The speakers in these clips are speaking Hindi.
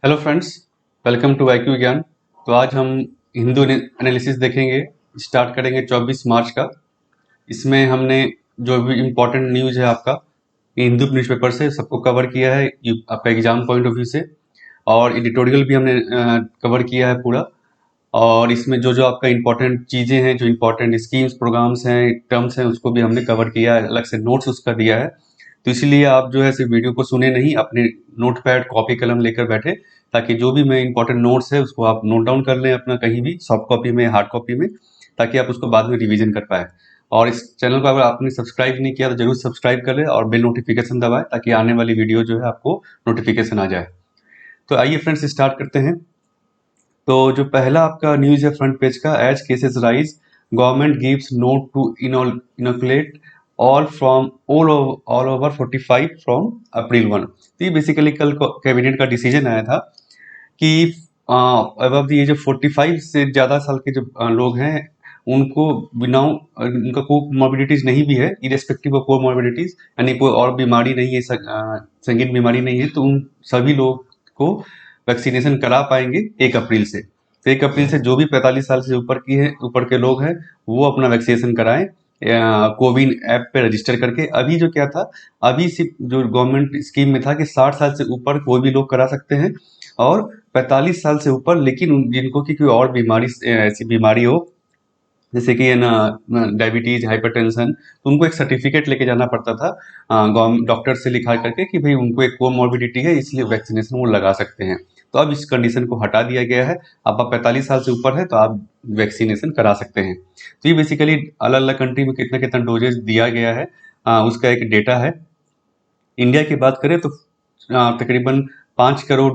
Hello friends, welcome to IQ Gyan. तो आज हम हिंदू एनालिसिस देखेंगे। स्टार्ट करेंगे 24 मार्च का। इसमें हमने जो भी इम्पोर्टेंट न्यूज़ है आपका हिंदू न्यूज़पेपर से सबको कवर किया है आपका एग्जाम पॉइंट ऑफ व्यू से। और एडिटोरियल भी हमने कवर किया है पूरा। और इसमें जो जो आपका इम्पोर्टेंट चीज़ें हैं, जो इम्पोर्टेंट स्कीम्स प्रोग्राम्स हैं, टर्म्स हैं, उसको भी हमने कवर किया है, अलग से नोट्स उसका दिया है। तो इसीलिए आप जो है सिर्फ वीडियो को सुने नहीं, अपने नोट पैड कॉपी कलम लेकर बैठे, ताकि जो भी मैं इंपॉर्टेंट नोट्स है उसको आप नोट डाउन कर लें अपना कहीं भी, सॉफ्ट कॉपी में, हार्ड कॉपी में, ताकि आप उसको बाद में रिवीजन कर पाए। और इस चैनल को अगर आपने सब्सक्राइब नहीं किया तो जरूर सब्सक्राइब कर लें और बेल नोटिफिकेशन दबाएं, ताकि आने वाली वीडियो जो है आपको नोटिफिकेशन आ जाए। तो आइए फ्रेंड्स स्टार्ट करते हैं। तो जो पहला आपका न्यूज़ है फ्रंट पेज का, as cases rise government gives note to inoculate all over 45 from April 1। तो ये बेसिकली कल कैबिनेट का डिसीजन आया था कि अबव द एज ऑफ 45 से ज़्यादा साल के जो लोग हैं उनको बिना उनका कोई मॉर्बिडिटीज नहीं भी है, इरेस्पेक्टिव ऑफ कोई मॉर्बिडिटीज, यानी कोई और बीमारी नहीं है, संगीन बीमारी नहीं है, तो उन सभी लोग को वैक्सीनेशन करा पाएंगे 1 अप्रैल से। तो 1 अप्रैल से जो भी 45 साल से ऊपर के लोग हैं वो अपना वैक्सीनेशन कराएं कोविन ऐप पे रजिस्टर करके। अभी जो क्या था, अभी सिर्फ जो गवर्नमेंट स्कीम में था कि 60 साल से ऊपर कोई भी लोग करा सकते हैं, और 45 साल से ऊपर, लेकिन जिनको की कोई और बीमारी, ऐसी बीमारी हो जैसे कि ना डायबिटीज, हाइपरटेंशन, तो उनको एक सर्टिफिकेट लेके जाना पड़ता था डॉक्टर से लिखा करके कि भाई उनको एक कोमॉर्बिडिटी है, इसलिए वैक्सीनेशन वो लगा सकते हैं। तो अब इस कंडीशन को हटा दिया गया है। अब आप 45 साल से ऊपर है तो आप वैक्सीनेशन करा सकते हैं। तो ये बेसिकली अलग अलग कंट्री में कितना कितना डोजेज दिया गया है, उसका एक डेटा है। इंडिया की बात करें तो तकरीबन 5 करोड़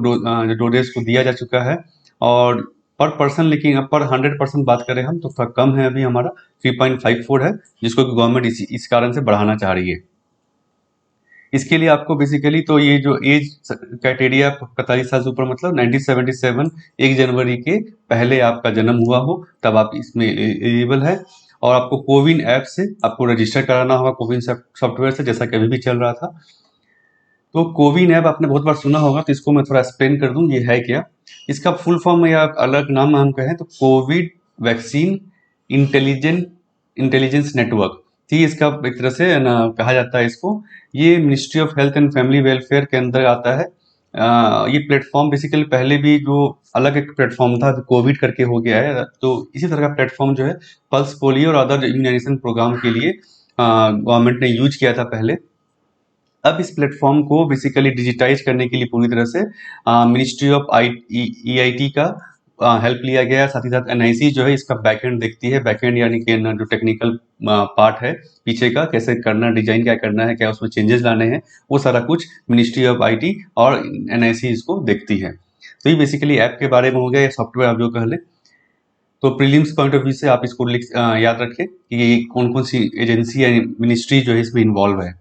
डोजेस को दिया जा चुका है। और पर पर्सन, लेकिन अब पर 100% बात करें हम तो थोड़ा कम है, अभी हमारा 3.54 है, जिसको कि गवर्नमेंट इस कारण से बढ़ाना चाह रही है। इसके लिए आपको बेसिकली तो ये जो एज क्राइटेरिया 45 साल से ऊपर, मतलब 1977 1 जनवरी के पहले आपका जन्म हुआ हो तब आप इसमें एलिजिबल है। और आपको कोविन ऐप से आपको रजिस्टर कराना होगा, कोविन सॉफ्टवेयर से, जैसा कि अभी भी चल रहा था। तो कोविन ऐप आपने बहुत बार सुना होगा, तो इसको मैं थोड़ा एक्सप्लेन कर दूं ये है क्या। इसका फुल फॉर्म या अलग नाम हम कहें तो Covid vaccine intelligent intelligence network, थी इसका एक तरह से ना कहा जाता है इसको। ये ministry of health and family welfare के अंदर आता है। ये प्लेटफॉर्म बेसिकली पहले भी जो अलग एक प्लेटफॉर्म था, कोविड करके हो गया है, तो इसी तरह का प्लेटफॉर्म जो है पल्स पोलियो और अदर इम्यूनाइजेशन प्रोग्राम के लिए गवर्नमेंट ने यूज किया था पहले। अब इस प्लेटफॉर्म को बेसिकली डिजिटाइज करने के लिए पूरी तरह से मिनिस्ट्री ऑफ EIT का हेल्प लिया गया है। साथ ही साथ NIC जो है इसका बैकएंड देखती है। बैकएंड यानी कि जो टेक्निकल पार्ट है पीछे का, कैसे करना, डिजाइन क्या करना है, क्या उसमें चेंजेस लाने हैं, वो सारा कुछ मिनिस्ट्री ऑफ IT और NIC इसको देखती है। तो ये बेसिकली ऐप के बारे में हो गया, या सॉफ्टवेयर आप जो कह लें। तो प्रीलिम्स पॉइंट ऑफ व्यू से आप इसको याद रखें कि ये कौन कौन सी एजेंसी या मिनिस्ट्री जो है इसमें इन्वॉल्व है।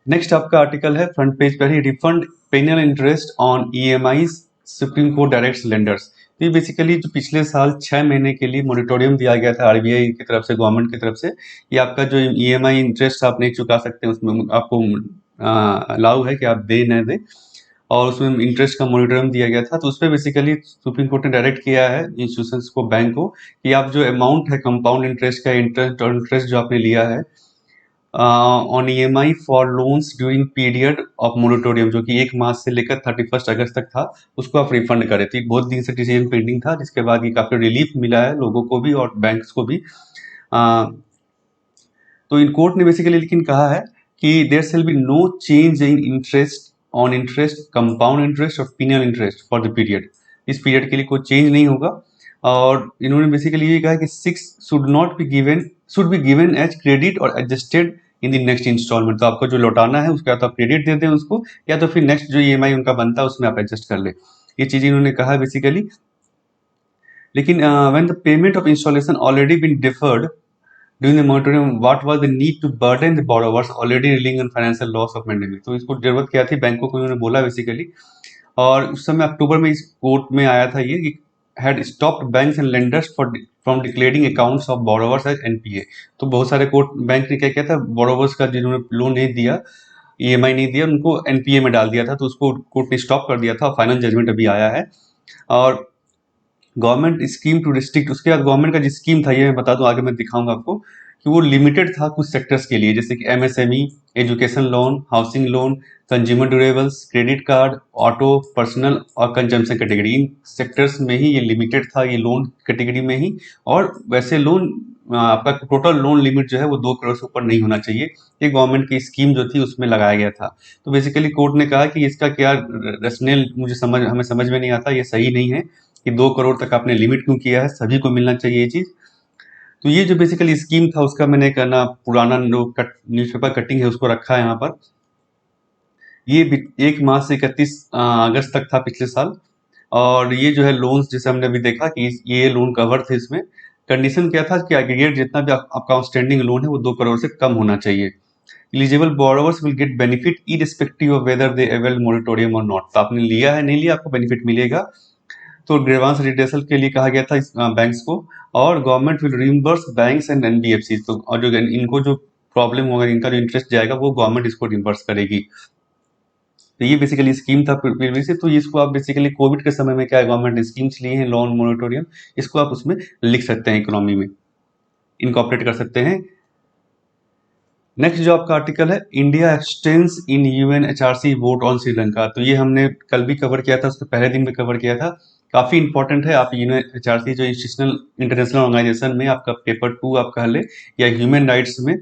नेक्स्ट आपका आर्टिकल है फ्रंट पेज पर ही, refund penal interest on EMI, Supreme Court direct lenders. तो ये बेसिकली जो पिछले साल 6 महीने के लिए मोरिटोरियम दिया गया था RBI की तरफ से, गवर्नमेंट की तरफ से, ये आपका जो EMI इंटरेस्ट आप नहीं चुका सकते, उसमें आपको अलाउ है कि आप दे न दें, और उसमें इंटरेस्ट का मोरिटोरियम दिया गया था। तो उस पर बेसिकली सुप्रीम कोर्ट ने डायरेक्ट किया है इंस्टीट्यूशंस को, बैंक को, कि आप जो अमाउंट है कंपाउंड इंटरेस्ट का, इंटरेस्ट जो आपने लिया है on EMI for loans during period of moratorium, जो कि 1 मार्च से लेकर 31 अगस्त तक था, उसको आप रिफंड करें। थी बहुत दिन से डिसीजन पेंडिंग था, जिसके बाद ये काफी रिलीफ मिला है लोगों को भी और बैंक्स को भी। तो इन कोर्ट ने बेसिकली लेकिन कहा है कि there shall be no change in interest on interest, compound interest और penal interest for the period. इस पीरियड के लिए कोई चेंज नहीं होगा। और इन्होंने बेसिकली ये कहा कि 6 should be given as credit और adjusted in the next instalment. तो आपको जो लौटाना है उसका तो आप क्रेडिट दे दें उसको, या तो फिर नेक्स्ट जो EMI उनका बनता है उसमें आप एडजस्ट कर ले। ये चीज इन्होंने कहा है बेसिकली। लेकिन when the payment of installation already been deferred during the moratorium, what was the need to burden the borrowers already reeling in financial loss of pandemic। तो इसको जरूरत क्या थी बैंकों को, उन्होंने बोला बेसिकली। और उस समय अक्टूबर में इस कोर्ट में आया था ये कि had stopped banks and lenders from declaring accounts of borrowers as NPA। तो बहुत सारे कोर्ट बैंक ने क्या किया था, बोरोवर्स का जिन्होंने लोन नहीं दिया ईएमआई नहीं दिया, उनको एनपीए में डाल दिया था, तो उसको कोर्ट ने स्टॉप कर दिया था। फाइनल जजमेंट अभी आया है। और गवर्नमेंट स्कीम टू रिस्ट्रिक्ट, उसके बाद गवर्नमेंट का जो स्कीम था, ये मैं बता दूं, आगे मैं दिखाऊंगा आपको, कि वो लिमिटेड था कुछ सेक्टर्स के लिए, जैसे कि MSME, education loan, housing loan, consumer durables, credit card, auto, personal और कंजम्पशन कैटेगरी, इन सेक्टर्स में ही ये लिमिटेड था, ये लोन कैटेगरी में ही। और वैसे लोन आपका टोटल लोन लिमिट जो है वो 2 करोड़ से ऊपर नहीं होना चाहिए। ये गवर्नमेंट की स्कीम जो थी उसमें लगाया गया था। तो बेसिकली कोर्ट ने कहा कि इसका क्या रेशनल, हमें समझ में नहीं आता, ये सही नहीं है कि 2 करोड़ तक आपने लिमिट क्यों किया है, सभी को मिलना चाहिए ये चीज। तो ये जो बेसिकली स्कीम था उसका मैंने करना पुराना न्यूज़पेपर कटिंग है उसको रखा है यहाँ पर। ये 1 मार्च से 31 अगस्त तक था पिछले साल। और ये जो है लोन्स, जैसे हमने अभी देखा कि ये लोन कवर थे, इसमें कंडीशन क्या था कि एग्रीगेट जितना भी आपका आउटस्टैंडिंग लोन है वो 2 करोड़ से कम होना चाहिए। Eligible borrowers will get benefit irrespective of whether they avail moratorium और नॉट। तो आपने लिया है नहीं लिया, आपको बेनिफिट मिलेगा। तो ग्रीवांस रिड्रेसल के लिए कहा गया था इस बैंक्स को। और government will reimburse banks and NBFC. तो और जो इनको जो प्रॉब्लम होगा, इनका जो इंटरेस्ट जाएगा, वो गवर्नमेंट इसको रिइंबर्स करेगी। तो ये बेसिकली स्कीम था प्रीवियसली से। तो इसको आप बेसिकली कोविड के समय में क्या गवर्नमेंट ने स्कीम्स लिए हैं, लोन मोरेटोरियम, इसको आप उसमें लिख सकते हैं, इकोनॉमी में इनकॉर्पोरेट कर सकते हैं। नेक्स्ट जो आपका आर्टिकल है, India expanse in UNHRC vote on Sri Lanka. तो ये हमने कल भी कवर किया था, उसके पहले दिन भी कवर किया था। काफी इंपॉर्टेंट है। आप यूएनएचआरसी जो इंस्टीट्यूशनल इंटरनेशनल ऑर्गेनाइजेशन में आपका पेपर 2 आप कह ले, या ह्यूमन राइट्स में,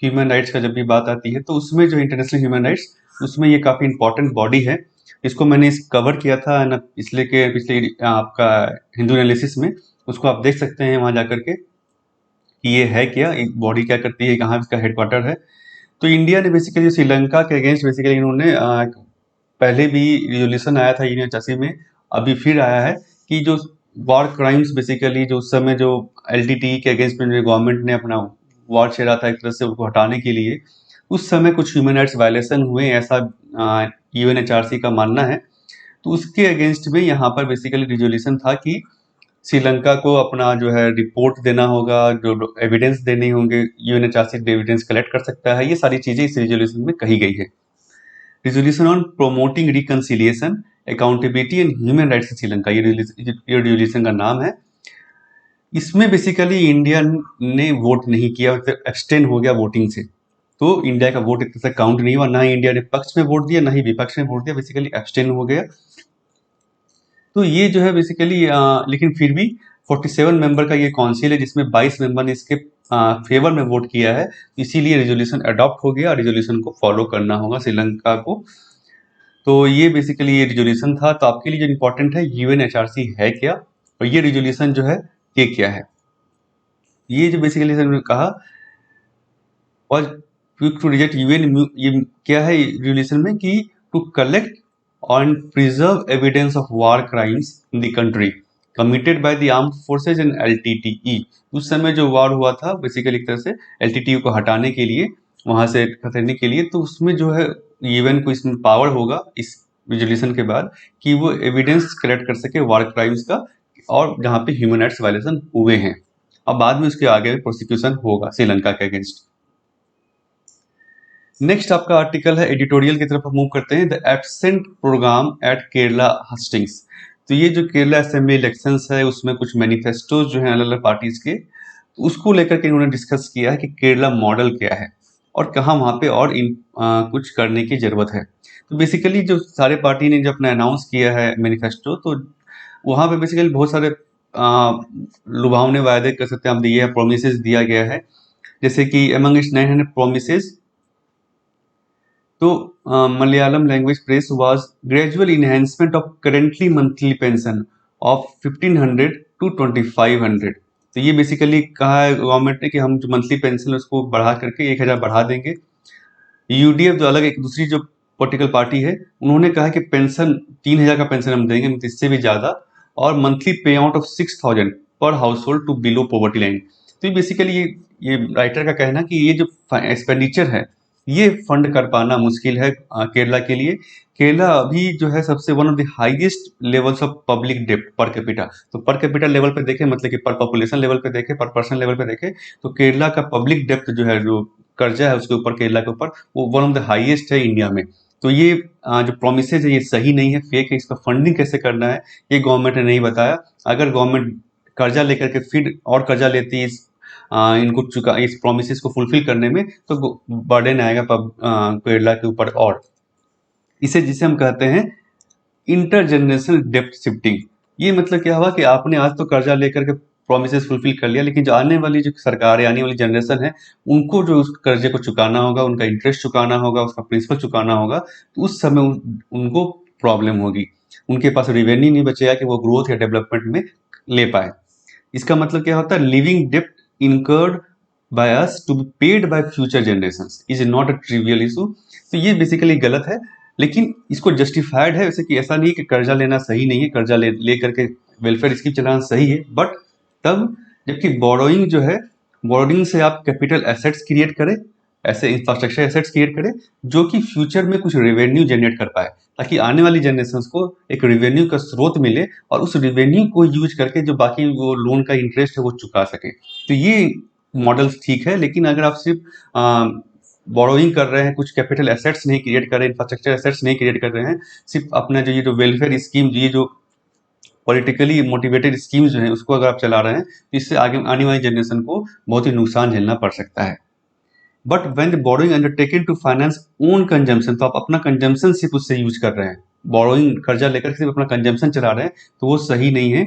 ह्यूमन राइट्स का जब भी बात आती है तो उसमें जो इंटरनेशनल ह्यूमन राइट्स, उसमें ये काफी इंपॉर्टेंट बॉडी है। इसको मैंने कवर किया था ना पिछले आपका हिंदू एनालिसिस में, उसको आप देख सकते हैं वहां जाकर के कि ये है क्या, एक बॉडी क्या करती है, कहाँ इसका हेडक्वार्टर है। तो इंडिया ने बेसिकली श्रीलंका के अगेंस्ट बेसिकली इन्होंने पहले भी रिजोल्यूशन आया था यूएनएचआरसी में, अभी फिर आया है कि जो वॉर क्राइम्स बेसिकली जो उस समय जो एलटीटी के अगेंस्ट में गवर्नमेंट ने अपना वॉर छेड़ा था एक तरह से, उनको हटाने के लिए उस समय कुछ ह्यूमन राइट्स वायलेशन हुए, ऐसा यूएनएचआरसी का मानना है। तो उसके अगेंस्ट में यहाँ पर बेसिकली रिजोल्यूशन था कि श्रीलंका को अपना जो है रिपोर्ट देना होगा, जो एविडेंस देने होंगे, यूएनएचआरसी एविडेंस कलेक्ट कर सकता है, ये सारी चीजें इस रिजोल्यूशन में कही गई है। Resolution on promoting reconciliation, accountability and human rights in Sri Lanka, ये रिजोल्यूशन का नाम है। इसमें बेसिकली इंडिया ने वोट नहीं किया, मतलब एब्सटेन हो गया वोटिंग से। तो इंडिया का वोट एक तरह से काउंट नहीं हुआ, ना ही इंडिया ने पक्ष में वोट दिया, ना ही विपक्ष में वोट दिया, बेसिकली एब्सटेन हो गया। तो ये जो है बेसिकली लेकिन फिर भी 47 मेंबर का ये काउंसिल है, जिसमें 22 मेंबर ने इसके फेवर में वोट किया है। इसीलिए रिजोल्यूशन अडॉप्ट हो गया, रिजोल्यूशन को फॉलो करना होगा श्रीलंका को। तो ये बेसिकली ये रिजोल्यूशन था। तो आपके लिए जो इंपॉर्टेंट है, यूएनएचआरसी है क्या, और ये रिजोल्यूशन जो है ये क्या है। ये जो बेसिकली कहा और टू रिजेक्ट यूएन, ये क्या है रिजोल्यूशन में कि to collect and preserve evidence of war crimes in the country committed by the armed forces and LTTE। उस समय जो वार हुआ था बेसिकली एक तरह से LTTE को हटाने के लिए, वहां से खदेड़ने के लिए, तो उसमें जो है यूएन को इसमें पावर होगा इस रिजोल्यूशन के बाद कि वो एविडेंस कलेक्ट कर सके वार क्राइम्स का, और जहाँ पे ह्यूमन राइट्स वायलेशन हुए हैं। अब बाद में उसके आगे प्रोसिक्यूशन होगा श्रीलंका के अगेंस्ट। नेक्स्ट आपका आर्टिकल है, एडिटोरियल की तरफ हम मूव करते हैं, the absent programme at Kerala hustings. तो ये जो केरला असेंबली इलेक्शंस है, उसमें कुछ मैनिफेस्टोज जो हैं अलग अलग पार्टीज के, तो उसको लेकर के इन्होंने डिस्कस किया है कि केरला मॉडल क्या है और कहाँ वहाँ पे और कुछ करने की जरूरत है। तो बेसिकली जो सारे पार्टी ने जो अपना अनाउंस किया है मैनिफेस्टो, तो वहाँ पे बेसिकली बहुत सारे लुभावने वायदे कर सकते हैं आप दिए, प्रोमिसेस दिया गया है। जैसे कि अमंग इट्स 900 प्रोमिसेस, तो Malayalam language press was gradual enhancement of currently monthly pension of 1500 to 2500। तो ये बेसिकली कहा है गवर्नमेंट ने कि हम जो मंथली पेंशन है उसको बढ़ा करके 1000 बढ़ा देंगे। यूडीएफ जो अलग एक दूसरी जो पॉलिटिकल पार्टी है, उन्होंने कहा कि पेंशन 3000 का पेंशन हम देंगे, मतलब इससे भी ज्यादा, और मंथली पे out of 6000 per household to below poverty line. तो बेसिकली ये राइटर का कहना कि ये जो एक्सपेंडिचर है ये फंड कर पाना मुश्किल है केरला के लिए। केरला अभी जो है सबसे one of the highest levels of public डेप्ट पर कैपिटा। तो पर कैपिटा लेवल पे देखें, मतलब कि पर पॉपुलेशन लेवल पे देखें, पर पर्सन लेवल पे देखें, तो केरला का पब्लिक डेप्ट जो है, जो कर्जा है उसके ऊपर, केरला के ऊपर, वो वन ऑफ द हाईएस्ट है इंडिया में। तो ये जो प्रोमिसेज है ये सही नहीं है, फेक है। इसका फंडिंग कैसे करना है ये गवर्नमेंट ने नहीं बताया। अगर गवर्नमेंट कर्जा लेकर के फिर और कर्जा लेती है इनको चुका इस प्रोमिसेस को फुलफिल करने में, तो बर्डन आएगा केरला के ऊपर। और इसे जिसे हम कहते हैं इंटरजेनरेशनल डेप्ट शिफ्टिंग। ये मतलब क्या हुआ कि आपने आज तो कर्जा लेकर के प्रोमिसेस फुलफिल कर लिया, लेकिन जो आने वाली जो सरकार है, आने वाली जनरेशन है, उनको जो उस कर्जे को चुकाना होगा, उनका इंटरेस्ट चुकाना होगा, उसका प्रिंसिपल चुकाना होगा, तो उस समय उनको प्रॉब्लम होगी। उनके पास रेवेन्यू नहीं बचेगा कि वो ग्रोथ या डेवलपमेंट में ले पाए। इसका मतलब क्या होता है, लिविंग डेप्ट incurred by us to be paid by future generations is not a trivial issue. तो ये बेसिकली गलत है, लेकिन इसको जस्टिफाइड है, वैसे कि ऐसा नहीं है कि कर्जा लेना सही नहीं है, कर्जा ले करके वेलफेयर स्कीम चलाना सही है, बट तब जबकि बोरोइंग जो है, बोरोइंग से आप कैपिटल एसेट्स क्रिएट करें, ऐसे इंफ्रास्ट्रक्चर एसेट्स क्रिएट करें जो कि फ्यूचर में कुछ रेवेन्यू जनरेट कर पाए, ताकि आने वाली जनरेशन को एक रेवेन्यू का स्रोत मिले और उस रेवेन्यू को यूज करके जो बाकी वो लोन का इंटरेस्ट है वो चुका सके। तो ये मॉडल ठीक है, लेकिन अगर आप सिर्फ बोरोइंग कर रहे हैं, कुछ कैपिटल एसेट्स नहीं क्रिएट कर रहे हैं, इंफ्रास्ट्रक्चर एसेट्स नहीं क्रिएट कर रहे हैं, सिर्फ अपना जो ये जो वेलफेयर स्कीम, ये जो पॉलिटिकली मोटिवेटेड स्कीम्स जो हैं उसको अगर आप चला रहे हैं, तो इससे आगे आने वाली जनरेशन को बहुत ही नुकसान झेलना पड़ सकता है। But when the borrowing undertaken to finance own consumption, तो आप अपना कंजम्पशन सिर्फ उससे यूज कर रहे हैं, बोरोइंग कर्जा लेकर सिर्फ अपना कंजम्पशन चला रहे हैं, तो वो सही नहीं है।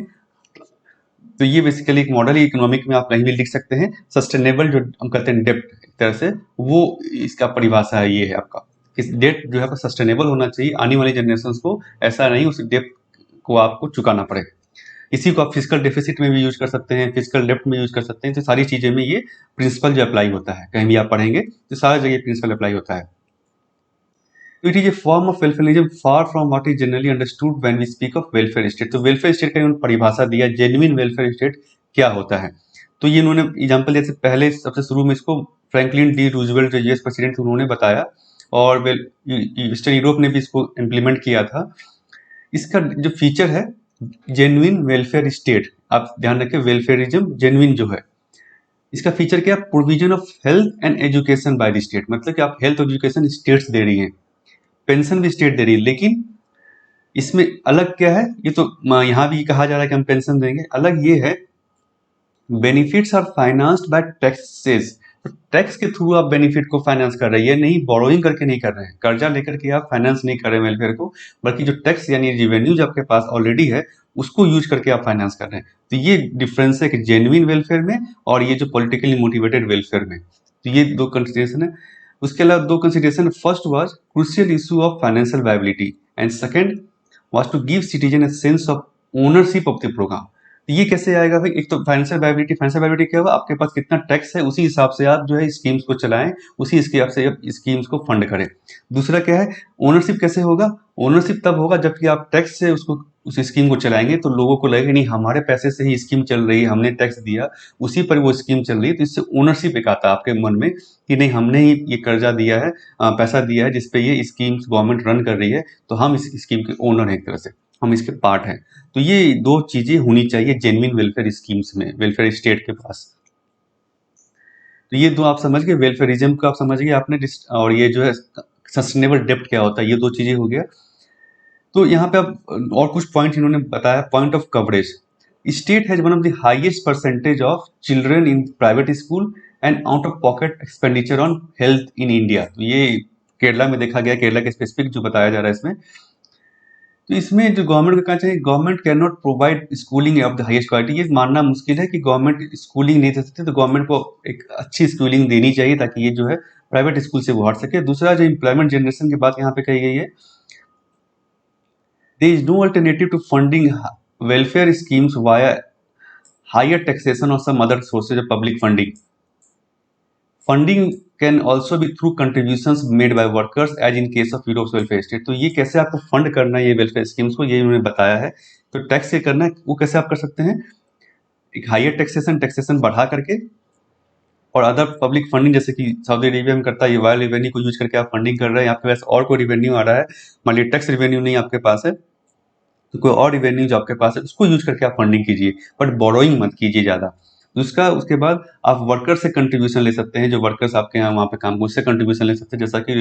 तो ये बेसिकली एक मॉडल इकोनॉमिक में आप कहीं भी लिख सकते हैं। सस्टेनेबल जो हम कहते हैं डेप्ट एक तरह से, वो इसका परिभाषा है, ये है आपका कि डेट जो है सस्टेनेबल होना चाहिए, आने वाली जनरेशन को ऐसा नहीं उस डेप्ट को आपको चुकाना पड़े। इसी को आप फिजिकल डेफिसिट में भी यूज कर सकते हैं, फिजिकल डेप्ट में यूज कर सकते हैं। तो सारी चीजें में ये प्रिंसिपल जो अप्लाई होता है, कहीं भी आप पढ़ेंगे तो सारी जगह प्रिंसिपल अप्लाई होता है। तो it is a form of welfarism far from what is generally understood when we speak of welfare state. तो वेलफेयर स्टेट का इन्होंने परिभाषा दिया, जेन्युइन वेलफेयर स्टेट क्या होता है। तो ये इन्होंने एग्जाम्पल जैसे पहले सबसे शुरू में इसको फ्रैंकलिन डी रूजवेल्ट जो यूएस प्रेसिडेंट थे उन्होंने बताया, और ईस्टर्न यूरोप ने भी इसको इम्प्लीमेंट किया था। इसका जो फीचर है जेन्युइन वेलफेयर स्टेट, आप ध्यान रखें वेलफेयरिज्म जेन्युइन जो है, इसका फीचर क्या है, provision of health and education by the state. मतलब कि आप हेल्थ एजुकेशन स्टेट्स दे रही हैं, पेंशन भी स्टेट दे रही है, लेकिन इसमें अलग क्या है, ये तो यहाँ भी कहा जा रहा है कि हम पेंशन देंगे, अलग ये है benefits are financed by taxes. तो टैक्स के थ्रू आप बेनिफिट को फाइनेंस कर रहे हैं, ये नहीं बोरोइंग करके नहीं कर रहे हैं, कर्जा लेकर के आप फाइनेंस नहीं कर रहे हैं वेलफेयर को, बल्कि जो टैक्स यानी रेवेन्यू जो आपके पास ऑलरेडी है उसको यूज करके आप फाइनेंस कर रहे हैं। तो ये डिफरेंस है कि जेन्युइन वेलफेयर में और ये जो पॉलिटिकली मोटिवेटेड वेलफेयर में। तो ये दो कंसिडरेशन है। उसके अलावा दो consideration, first was crucial issue of financial viability and second was to give citizen a sense of ownership of the programme. तो ये कैसे आएगा भाई, एक तो फाइनेंशियल वायबिलिटी क्या होगा, आपके पास कितना टैक्स है उसी हिसाब से आप जो है स्कीम्स को चलाएं, उसी हिसाब से आप स्कीम्स को फंड करें। दूसरा क्या है, ओनरशिप कैसे होगा, ओनरशिप तब होगा जबकि आप टैक्स से उसको उस स्कीम को चलाएंगे तो लोगों को लगेगा नहीं हमारे पैसे से ही स्कीम चल रही है, हमने टैक्स दिया उसी पर वो स्कीम चल रही है, तो इससे ओनरशिप एक आता है आपके मन में कि नहीं हमने ही ये कर्जा दिया है, पैसा दिया है जिसपे ये स्कीम्स गवर्नमेंट रन कर रही है, तो हम इस स्कीम के ओनर हैं, एक तरह से हम इसके पार्ट हैं। तो ये दो चीजें होनी चाहिए जेन्युइन वेलफेयर स्कीम्स में, वेलफेयर स्टेट के पास। तो ये दो आप समझ गए, वेलफेयरिज्म को आप समझ गए आपने, और ये जो है सस्टेनेबल डेप्ट क्या होता है, ये दो चीजें हो गया। तो यहाँ पे अब और कुछ पॉइंट इन्होंने बताया, point of coverage. State has one of the highest percentage of children in private school and out of pocket expenditure on health in India. तो ये केरला में देखा गया, केरला के स्पेसिफिक जो बताया जा रहा है इसमें। तो इसमें जो गवर्नमेंट को कहना चाहिए, government can not provide schooling of the highest quality. ये मानना मुश्किल है कि गवर्नमेंट स्कूलिंग नहीं दे सकती, तो गवर्नमेंट को एक अच्छी स्कूलिंग देनी चाहिए ताकि ये जो है प्राइवेट स्कूल से वो हट सके। दूसरा जो एम्प्लॉयमेंट जनरेशन की बात यहाँ पे कही गई है, there is no alternative to funding welfare schemes via higher taxation or some other sources of public funding. Funding can also be through contributions made by workers as in case of Europe's welfare state। तो ये कैसे आपको फंड करना है ये वेलफेयर स्कीम्स को, ये उन्होंने बताया है। तो टैक्स से करना है, वो कैसे आप कर सकते हैं, एक हायर टैक्सेशन बढ़ा करके, और अदर पब्लिक फंडिंग जैसे कि सऊदी अरेबिया में करता है, ये वायर रेवेन्यू को यूज करके आप फंडिंग कर रहे हैं, आपके पास और कोई रेवेन्यू आ रहा है, मान लीजिए टैक्स रेवेन्यू नहीं आपके पास है, तो कोई और रेवेन्यू जो आपके पास है उसको यूज करके आप फंडिंग कीजिए, बट बोरोइंग मत कीजिए ज्यादा। दूसरा, उसके बाद आप वर्कर से कंट्रीब्यूशन ले सकते हैं, जो वर्कर्स आपके यहाँ वहाँ पे काम, उससे कंट्रीब्यूशन ले सकते हैं, जैसा कि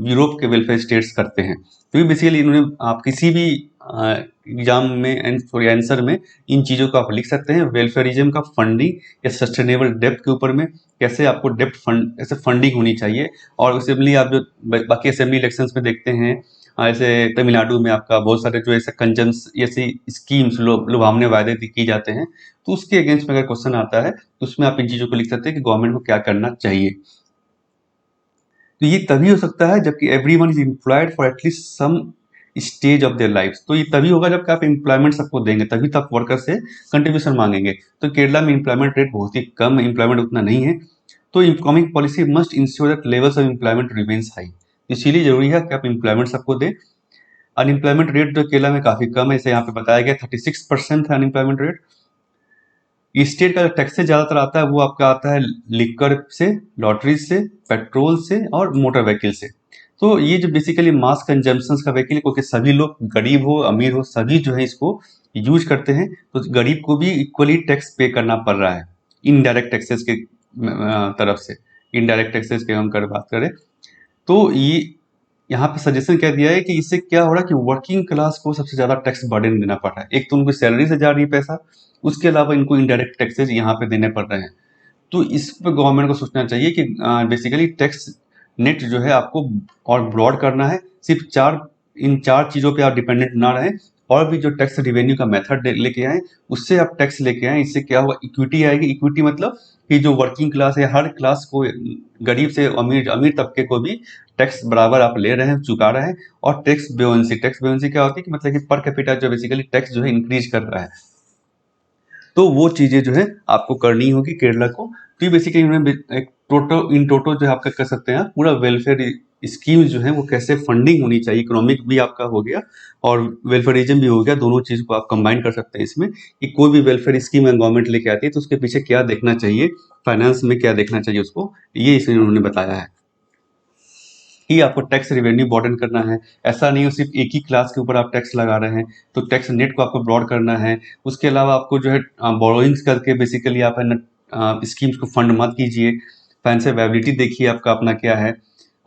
यूरोप के वेलफेयर स्टेट्स करते हैं। तो ये बेसिकली इन्होंने, आप किसी भी एग्जाम में सॉरी आंसर में इन चीज़ों को आप लिख सकते हैं। वेलफेयरिज्म का फंडिंग या सस्टेनेबल डेप्थ के ऊपर में, कैसे आपको डेप्थ फंड, ऐसे फंडिंग होनी चाहिए। और असेंबली आप जो बाकी असेंबली इलेक्शंस में देखते हैं, ऐसे तमिलनाडु में आपका बहुत सारे जो ऐसे कंजम्स, ऐसी स्कीम्स, लुभावने वायदे की जाते हैं, तो उसके अगेंस्ट में अगर क्वेश्चन आता है तो उसमें आप इन चीज़ों को लिख सकते हैं कि गवर्नमेंट को क्या करना चाहिए। तो ये तभी हो सकता है जबकि everyone is employed for at least some stage of their life. तो ये तभी होगा जब आप एम्प्लॉयमेंट सबको देंगे, तभी तो आप वर्कर से कंट्रीब्यूशन मांगेंगे। तो केरला में एम्प्लॉयमेंट रेट बहुत ही कम, एम्प्लॉयमेंट उतना नहीं है। तो economic policy must ensure that levels of employment remains high. इसीलिए जरूरी है कि आप एम्प्लॉयमेंट सबको दें। अनएम्प्लॉयमेंट रेट जो केरला में काफी कम है, इसे यहाँ पे बताया गया 36% है अनएम्प्लॉयमेंट रेट। स्टेट का जो टैक्सेस ज्यादातर आता है वो आपका आता है लिकर से, लॉटरी से, पेट्रोल से और मोटर व्हीकल से। तो ये जो बेसिकली मास कंजम्पशन का व्हीकल, क्योंकि सभी लोग, गरीब हो अमीर हो, सभी जो है इसको यूज करते हैं, तो गरीब को भी इक्वली टैक्स पे करना पड़ रहा है इनडायरेक्ट टैक्सेस के तरफ से। इनडायरेक्ट टैक्सेस की हम कर बात करें तो ये यहाँ पे सजेशन क्या दिया है कि इससे क्या हो रहा है कि वर्किंग क्लास को सबसे ज्यादा टैक्स बर्डन देना पड़ रहा है। एक तो उनको सैलरी से जा रही है पैसा, उसके अलावा इनको इनडायरेक्ट टैक्सेस यहाँ पे देने पड़ रहे हैं। तो इस पे गवर्नमेंट को सोचना चाहिए कि बेसिकली टैक्स नेट जो है आपको और ब्रॉड करना है। सिर्फ इन चार चीजों पे आप डिपेंडेंट ना रहें, और भी जो टैक्स रिवेन्यू का मेथड लेके आए, उससे आप टैक्स लेके आए। इससे क्या होगा, इक्विटी आएगी। इक्विटी मतलब कि जो वर्किंग क्लास है, हर क्लास को, गरीब से अमीर, अमीर तबके को भी टैक्स बराबर आप ले रहे हैं, चुका रहे हैं। और टैक्स बेयोंसी क्या होती है कि मतलब कि पर कैपिटा जो बेसिकली टैक्स जो है इंक्रीज कर रहा है। तो वो चीजें जो है आपको करनी होगी केरला को। तो ये बेसिकली उन्होंने एक इन टोटो जो है आपका कर सकते हैं, पूरा वेलफेयर स्कीम जो है वो कैसे फंडिंग होनी चाहिए, इकोनॉमिक भी आपका हो गया और वेलफेयरिज्म भी हो गया। दोनों चीज को आप कंबाइन कर सकते हैं इसमें, कि कोई भी वेलफेयर स्कीम गवर्नमेंट लेके आती है तो उसके पीछे क्या देखना चाहिए, फाइनेंस में क्या देखना चाहिए उसको, ये इसमें उन्होंने बताया है कि आपको टैक्स रिवेन्यू बॉर्डन करना है। ऐसा नहीं हो सिर्फ एक ही क्लास के ऊपर आप टैक्स लगा रहे हैं, तो टैक्स नेट को आपको ब्रॉड करना है। उसके अलावा आपको जो है बोरोइंग्स करके बेसिकली आप है ना स्कीम्स को फंड मत कीजिए। फाइनेंशियल वायबिलिटी देखिए आपका अपना क्या है,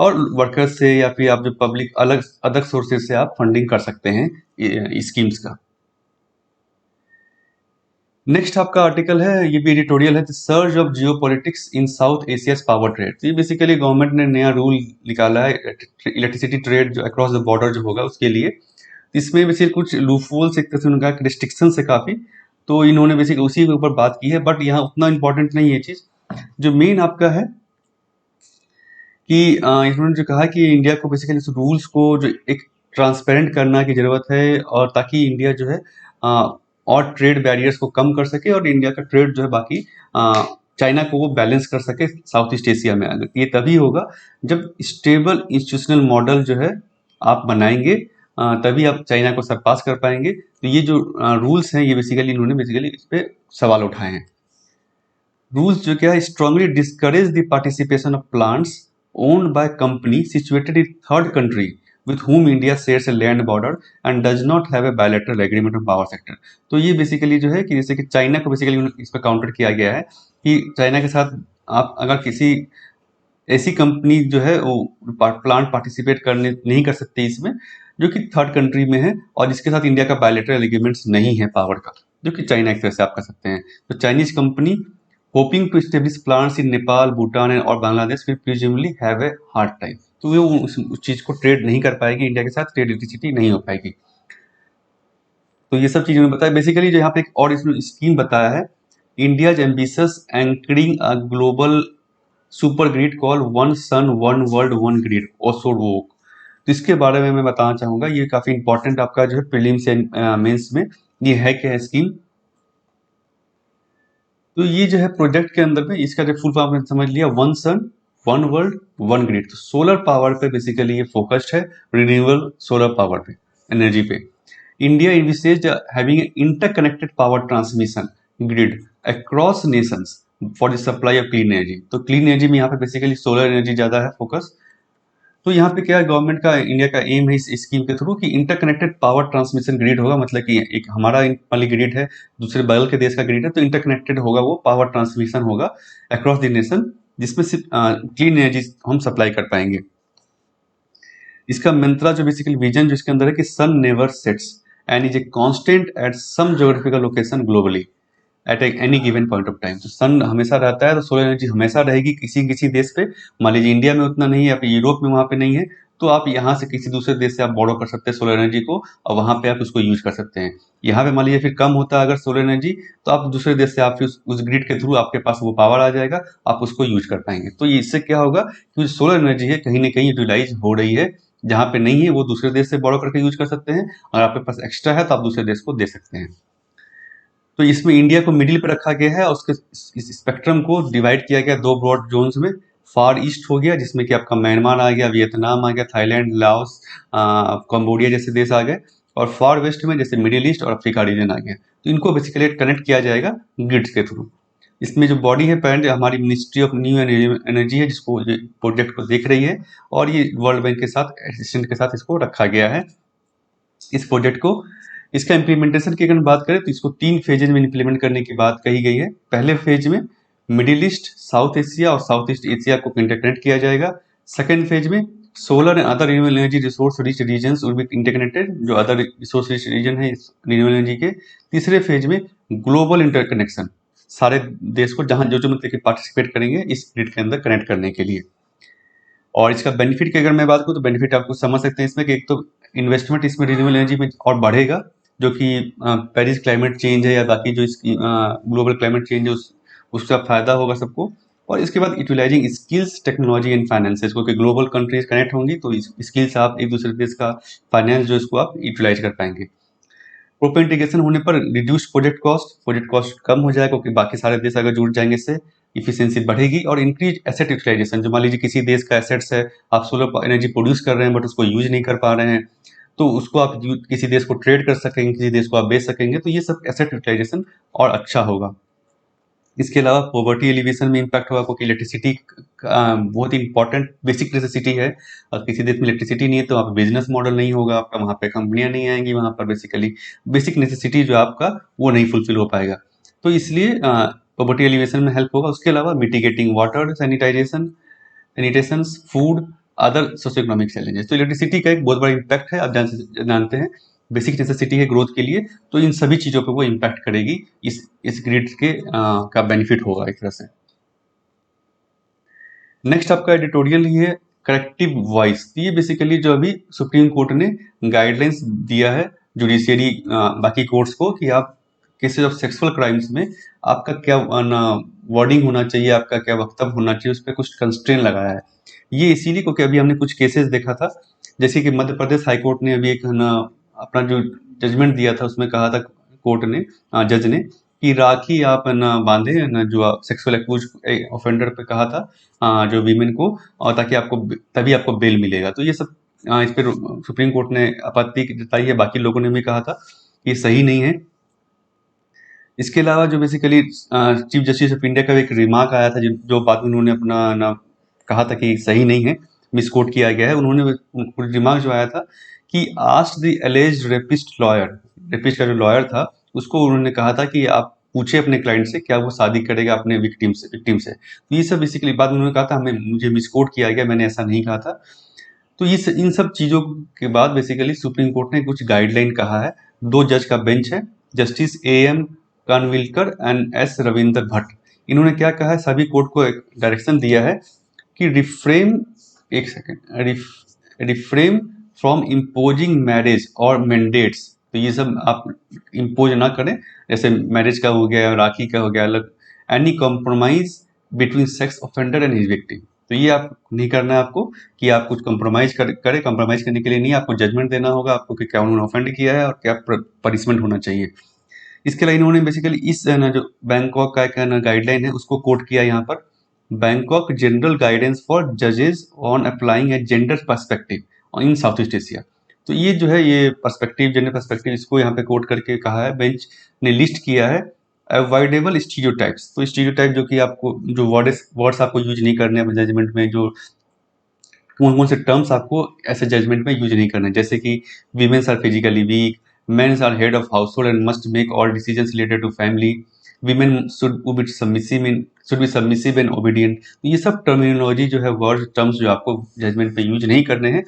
और वर्कर्स से या फिर आप जो पब्लिक अलग अदर सोर्सेज से आप फंडिंग कर सकते हैं स्कीम्स का। नेक्स्ट आपका आर्टिकल है, ये भी एडिटोरियल है, the surge of geopolitics in south Asia's power trade. तो ये बेसिकली गवर्नमेंट ने नया रूल निकाला है इलेक्ट्रिसिटी ट्रेड जो अक्रॉस द बॉर्डर जो होगा उसके लिए। इसमें बेसिकली कुछ लूफोल्स, एक तरह से उनका रिस्ट्रिक्शन है काफी, तो इन्होंने बेसिकली उसी के ऊपर बात की है। बट यहाँ उतना इंपॉर्टेंट नहीं है चीज। जो मेन आपका है कि इन्होंने जो कहा कि इंडिया को बेसिकली इस रूल्स को जो एक ट्रांसपेरेंट करना की जरूरत है, और ताकि इंडिया जो है और ट्रेड बैरियर्स को कम कर सके, और इंडिया का ट्रेड जो है बाकी चाइना को वो बैलेंस कर सके साउथ ईस्ट एशिया में। अगर ये तभी होगा जब स्टेबल इंस्टीट्यूशनल मॉडल जो है आप बनाएंगे, तभी आप चाइना को सरपास कर पाएंगे। तो ये जो रूल्स हैं, ये बेसिकली इन्होंने बेसिकली इस पे सवाल उठाए हैं। रूल्स जो क्या है, strongly discourage the participation of plants owned by company situated in third country with whom India shares a land border and does not have a bilateral agreement on power sector। तो ये बेसिकली जो है कि जैसे कि चाइना को बेसिकली इस पर काउंटर किया गया है कि चाइना के साथ आप अगर किसी ऐसी कंपनी जो है वो प्लांट पार्टिसिपेट करने नहीं कर सकती इसमें, जो कि थर्ड कंट्री में है और जिसके साथ इंडिया का बायलैटरल एग्रीमेंट्स नहीं है पावर का, जो कि चाइना एक तरह से आप कर सकते हैं। तो Chinese company hoping to establish plants in Nepal, Bhutan और Bangladesh will presumably have a hard time. तो वो उस चीज को ट्रेड नहीं कर पाएगी, इंडिया के साथ ट्रेड इलेक्ट्रिसिटी नहीं हो पाएगी। तो ये सब चीजें उन्होंने बताया। बेसिकली जो यहाँ पे एक और इसमें स्कीम बताया है, India's ambitious anchoring a global super grid call one sun one world one grid ओसोर वोक। तो इसके बारे में मैं बताना चाहूंगा, ये काफी इंपॉर्टेंट आपका जो है प्रीलिम्स एंड मेंस में ये है क्या है स्कीम। तो ये जो है प्रोजेक्ट के अंदर में इसका जो फुल फॉर्म समझ लिया, one sun one world one grid. तो सोलर पावर पे बेसिकली ये फोकस्ड है, रिन्यूएबल सोलर पावर पे, एनर्जी पे। India envisaged having an interconnected power transmission grid across nations for the supply of clean energy। तो क्लीन एनर्जी में यहाँ पे बेसिकली सोलर एनर्जी ज्यादा है फोकस। तो यहाँ पे क्या गवर्नमेंट का इंडिया का एम है इस स्कीम के थ्रू कि इंटरकनेक्टेड पावर ट्रांसमिशन ग्रिड होगा, मतलब कि एक हमारा वाली ग्रिड है, दूसरे बगल के देश का ग्रिड है, तो इंटरकनेक्टेड होगा, वो पावर ट्रांसमिशन होगा अक्रॉस द नेशन, जिसमें सिर्फ क्लीन एनर्जी हम सप्लाई कर पाएंगे। इसका मंत्रा जो बेसिकली विजन जो इसके अंदर है कि sun never sets and is a constant at some geographical location globally at any given point of time. तो सन हमेशा रहता है, तो सोलर एनर्जी हमेशा रहेगी किसी किसी देश पे। मान लीजिए इंडिया में उतना नहीं है, आप यूरोप में वहाँ पे नहीं है, तो आप यहाँ से किसी दूसरे देश से आप बोरो कर सकते हैं सोलर एनर्जी को, और वहाँ पे आप उसको यूज कर सकते हैं। यहाँ पे मान लीजिए फिर कम होता है अगर सोलर एनर्जी, तो आप दूसरे देश से आप फिर उस ग्रिड के थ्रू आपके पास वो पावर आ जाएगा, आप उसको यूज कर पाएंगे। तो इससे क्या होगा कि सोलर एनर्जी है कहीं ना कहीं यूटिलाइज हो रही है, जहाँ पे नहीं है वो दूसरे देश से बोरो करके यूज कर सकते हैं, और आपके पास एक्स्ट्रा है तो आप दूसरे देश को दे सकते हैं। तो इसमें इंडिया को मिडिल पे रखा गया है, और उसके इस स्पेक्ट्रम को डिवाइड किया गया दो ब्रॉड जोन्स में। फार ईस्ट हो गया, जिसमें कि आपका म्यांमार आ गया, वियतनाम आ गया, थाईलैंड, लाओस, कंबोडिया जैसे देश आ गए, और फार वेस्ट में जैसे मिडिल ईस्ट और अफ्रीका रीजन आ गया। तो इनको बेसिकली कनेक्ट किया जाएगा ग्रिड्स के थ्रू। इसमें जो बॉडी है पेरेंट हमारी मिनिस्ट्री ऑफ न्यू एनर्जी है, जिसको प्रोजेक्ट को देख रही है, और ये वर्ल्ड बैंक के साथ असिस्टेंट के साथ इसको रखा गया है इस प्रोजेक्ट को। इसका इम्प्लीमेंटेशन की अगर बात करें तो इसको 3 फेजेज में इम्प्लीमेंट करने की बात कही गई है। पहले फेज में मिडिल ईस्ट, साउथ एशिया और साउथ ईस्ट एशिया को इंटरकनेक्ट किया जाएगा। सेकेंड फेज में solar and other renewable energy resource rich regions will be interconnected, जो अदर रिसोर्स रिच रीजन है रिन्यूएबल एनर्जी के। तीसरे फेज में ग्लोबल इंटरकनेक्शन, सारे देश को जहां जो जो मतलब कि पार्टिसिपेट करेंगे इस ग्रिड के अंदर कनेक्ट करने के लिए। और इसका बेनिफिट की अगर मैं बात करूँ तो बेनिफिट आपको समझ सकते हैं इसमें कि एक तो इन्वेस्टमेंट इसमें रिन्यूएबल एनर्जी में और बढ़ेगा, जो कि पेरिस क्लाइमेट चेंज है या बाकी जो इसकी ग्लोबल क्लाइमेट चेंज है उसका फायदा होगा सबको। और इसके बाद utilising skills, technology and finances, क्योंकि ग्लोबल कंट्रीज कनेक्ट होंगी तो स्किल्स आप एक दूसरे देश का फाइनेंस जो इसको आप यूटिलाइज कर पाएंगे। प्रॉपर इंटीग्रेशन होने पर रिड्यूस प्रोजेक्ट कॉस्ट कम हो जाएगा, क्योंकि बाकी सारे देश अगर जुड़ जाएंगे इससे इफिशियंसी बढ़ेगी। और इंक्रीज एसेट यूटिलाइजेशन, जो मान लीजिए किसी देश का एसेट्स है, आप सोलर एनर्जी प्रोड्यूस कर रहे हैं बट उसको यूज नहीं कर पा रहे हैं, तो उसको आप किसी देश को ट्रेड कर सकेंगे, किसी देश को आप बेच सकेंगे, तो ये सब एसेट यूटिलाइजेशन और अच्छा होगा। इसके अलावा पॉवर्टी एलिवेशन में इम्पैक्ट होगा, क्योंकि इलेक्ट्रिसिटी बहुत ही इंपॉर्टेंट बेसिक नेसेसिटी है। और किसी देश में इलेक्ट्रिसिटी नहीं है तो वहाँ पे बिजनेस मॉडल नहीं होगा आपका, वहाँ पे कंपनियां नहीं आएंगी, वहाँ पर बेसिकली बेसिक नेसेसिटी जो आपका वो नहीं फुलफिल हो पाएगा। तो इसलिए पॉवर्टी एलिवेशन में हेल्प होगा। उसके अलावा mitigating water sanitation, food, other socio economic challenges. तो इलेक्ट्रिसिटी का एक बहुत बड़ा इम्पैक्ट है, आप जानते हैं बेसिक नेसेसिटी है ग्रोथ के लिए, तो इन सभी चीज़ों पे वो इम्पैक्ट करेगी। इस ग्रिड के का बेनिफिट होगा एक तरह से। नेक्स्ट आपका एडिटोरियल ही है करेक्टिव वॉइस। ये बेसिकली जो अभी सुप्रीम कोर्ट ने गाइडलाइंस दिया है जुडिशियरी बाकी कोर्ट्स को कि आप केसेस ऑफ सेक्सुअल क्राइम्स में आपका क्या वर्डिंग होना चाहिए, आपका क्या वक्तव्य होना चाहिए, उस पर कुछ कंस्ट्रेन लगाया है। ये इसीलिए क्योंकि अभी हमने कुछ केसेस देखा था, जैसे कि मध्य प्रदेश हाई कोर्ट ने अभी एक अपना जो जजमेंट दिया था उसमें कहा था कोर्ट ने, जज ने, कि राखी आप न बांधे न जो सेक्सुअल एक्यूज ऑफेंडर पे कहा था जो वीमेन को, और ताकि आपको तभी आपको बेल मिलेगा। तो ये सब इस पर सुप्रीम कोर्ट ने आपत्ति जताई है, बाकी लोगों ने भी कहा था ये सही नहीं है। इसके अलावा जो basically chief justice of India का एक रिमार्क आया था जो बाद में उन्होंने अपना कहा था कि सही नहीं है, मिसकोट किया गया है। उन्होंने रिमार्क जो आया था कि asked the एलिज्ड rapist lawyer, rapist का जो लॉयर था उसको उन्होंने कहा था कि आप पूछे अपने क्लाइंट से क्या वो शादी करेगा अपने विक्टिम से। तो ये सब बेसिकली बाद में उन्होंने कहा था मुझे मिसकोट किया गया, मैंने ऐसा नहीं कहा था। तो इन सब चीज़ों के बाद बेसिकली सुप्रीम कोर्ट ने कुछ गाइडलाइन कहा है। 2 जज का बेंच है, justice AM Khanwilkar and S Ravindra Bhat. इन्होंने क्या कहा है, सभी कोर्ट को एक डायरेक्शन दिया है कि रिफ्रेम फ्रॉम इम्पोजिंग मैरिज और मैंडेट्स। तो ये सब आप इम्पोज ना करें, जैसे मैरिज का हो गया, राखी का हो गया अलग, any compromise between sex offender and his victim. तो ये आप नहीं करना है आपको कि आप कुछ कॉम्प्रोमाइज करें। कॉम्प्रोमाइज करने के लिए नहीं, आपको जजमेंट देना होगा आपको कि क्या उन्होंने ऑफेंड किया है और क्या पनिशमेंट होना चाहिए। इसके अलावा इन्होंने बेसिकली इस ना जो बैंकॉक का एक गाइडलाइन है उसको कोट किया यहाँ पर, बैंकॉक जनरल गाइडेंस फॉर जजेस on applying a gender perspective in south East Asia. तो ये जो है ये पर्सपेक्टिव, जेंडर पर्सपेक्टिव, इसको यहाँ पे कोट करके कहा है, बेंच ने लिस्ट किया है अवॉइडेबल स्टीरियोटाइप्स। तो स्टीरियोटाइप जो कि आपको जो वर्ड्स आपको यूज नहीं करने हैं जजमेंट में, जो कौन कौन से टर्म्स आपको ऐसे जजमेंट में यूज नहीं करना है, जैसे कि womens are physically weak, mens are head of household and must make all decisions related to family, women should be submissive and obedient. तो ये सब टर्मिनोलॉजी जो है, वर्ड टर्म्स जो आपको जजमेंट पे यूज नहीं करने हैं।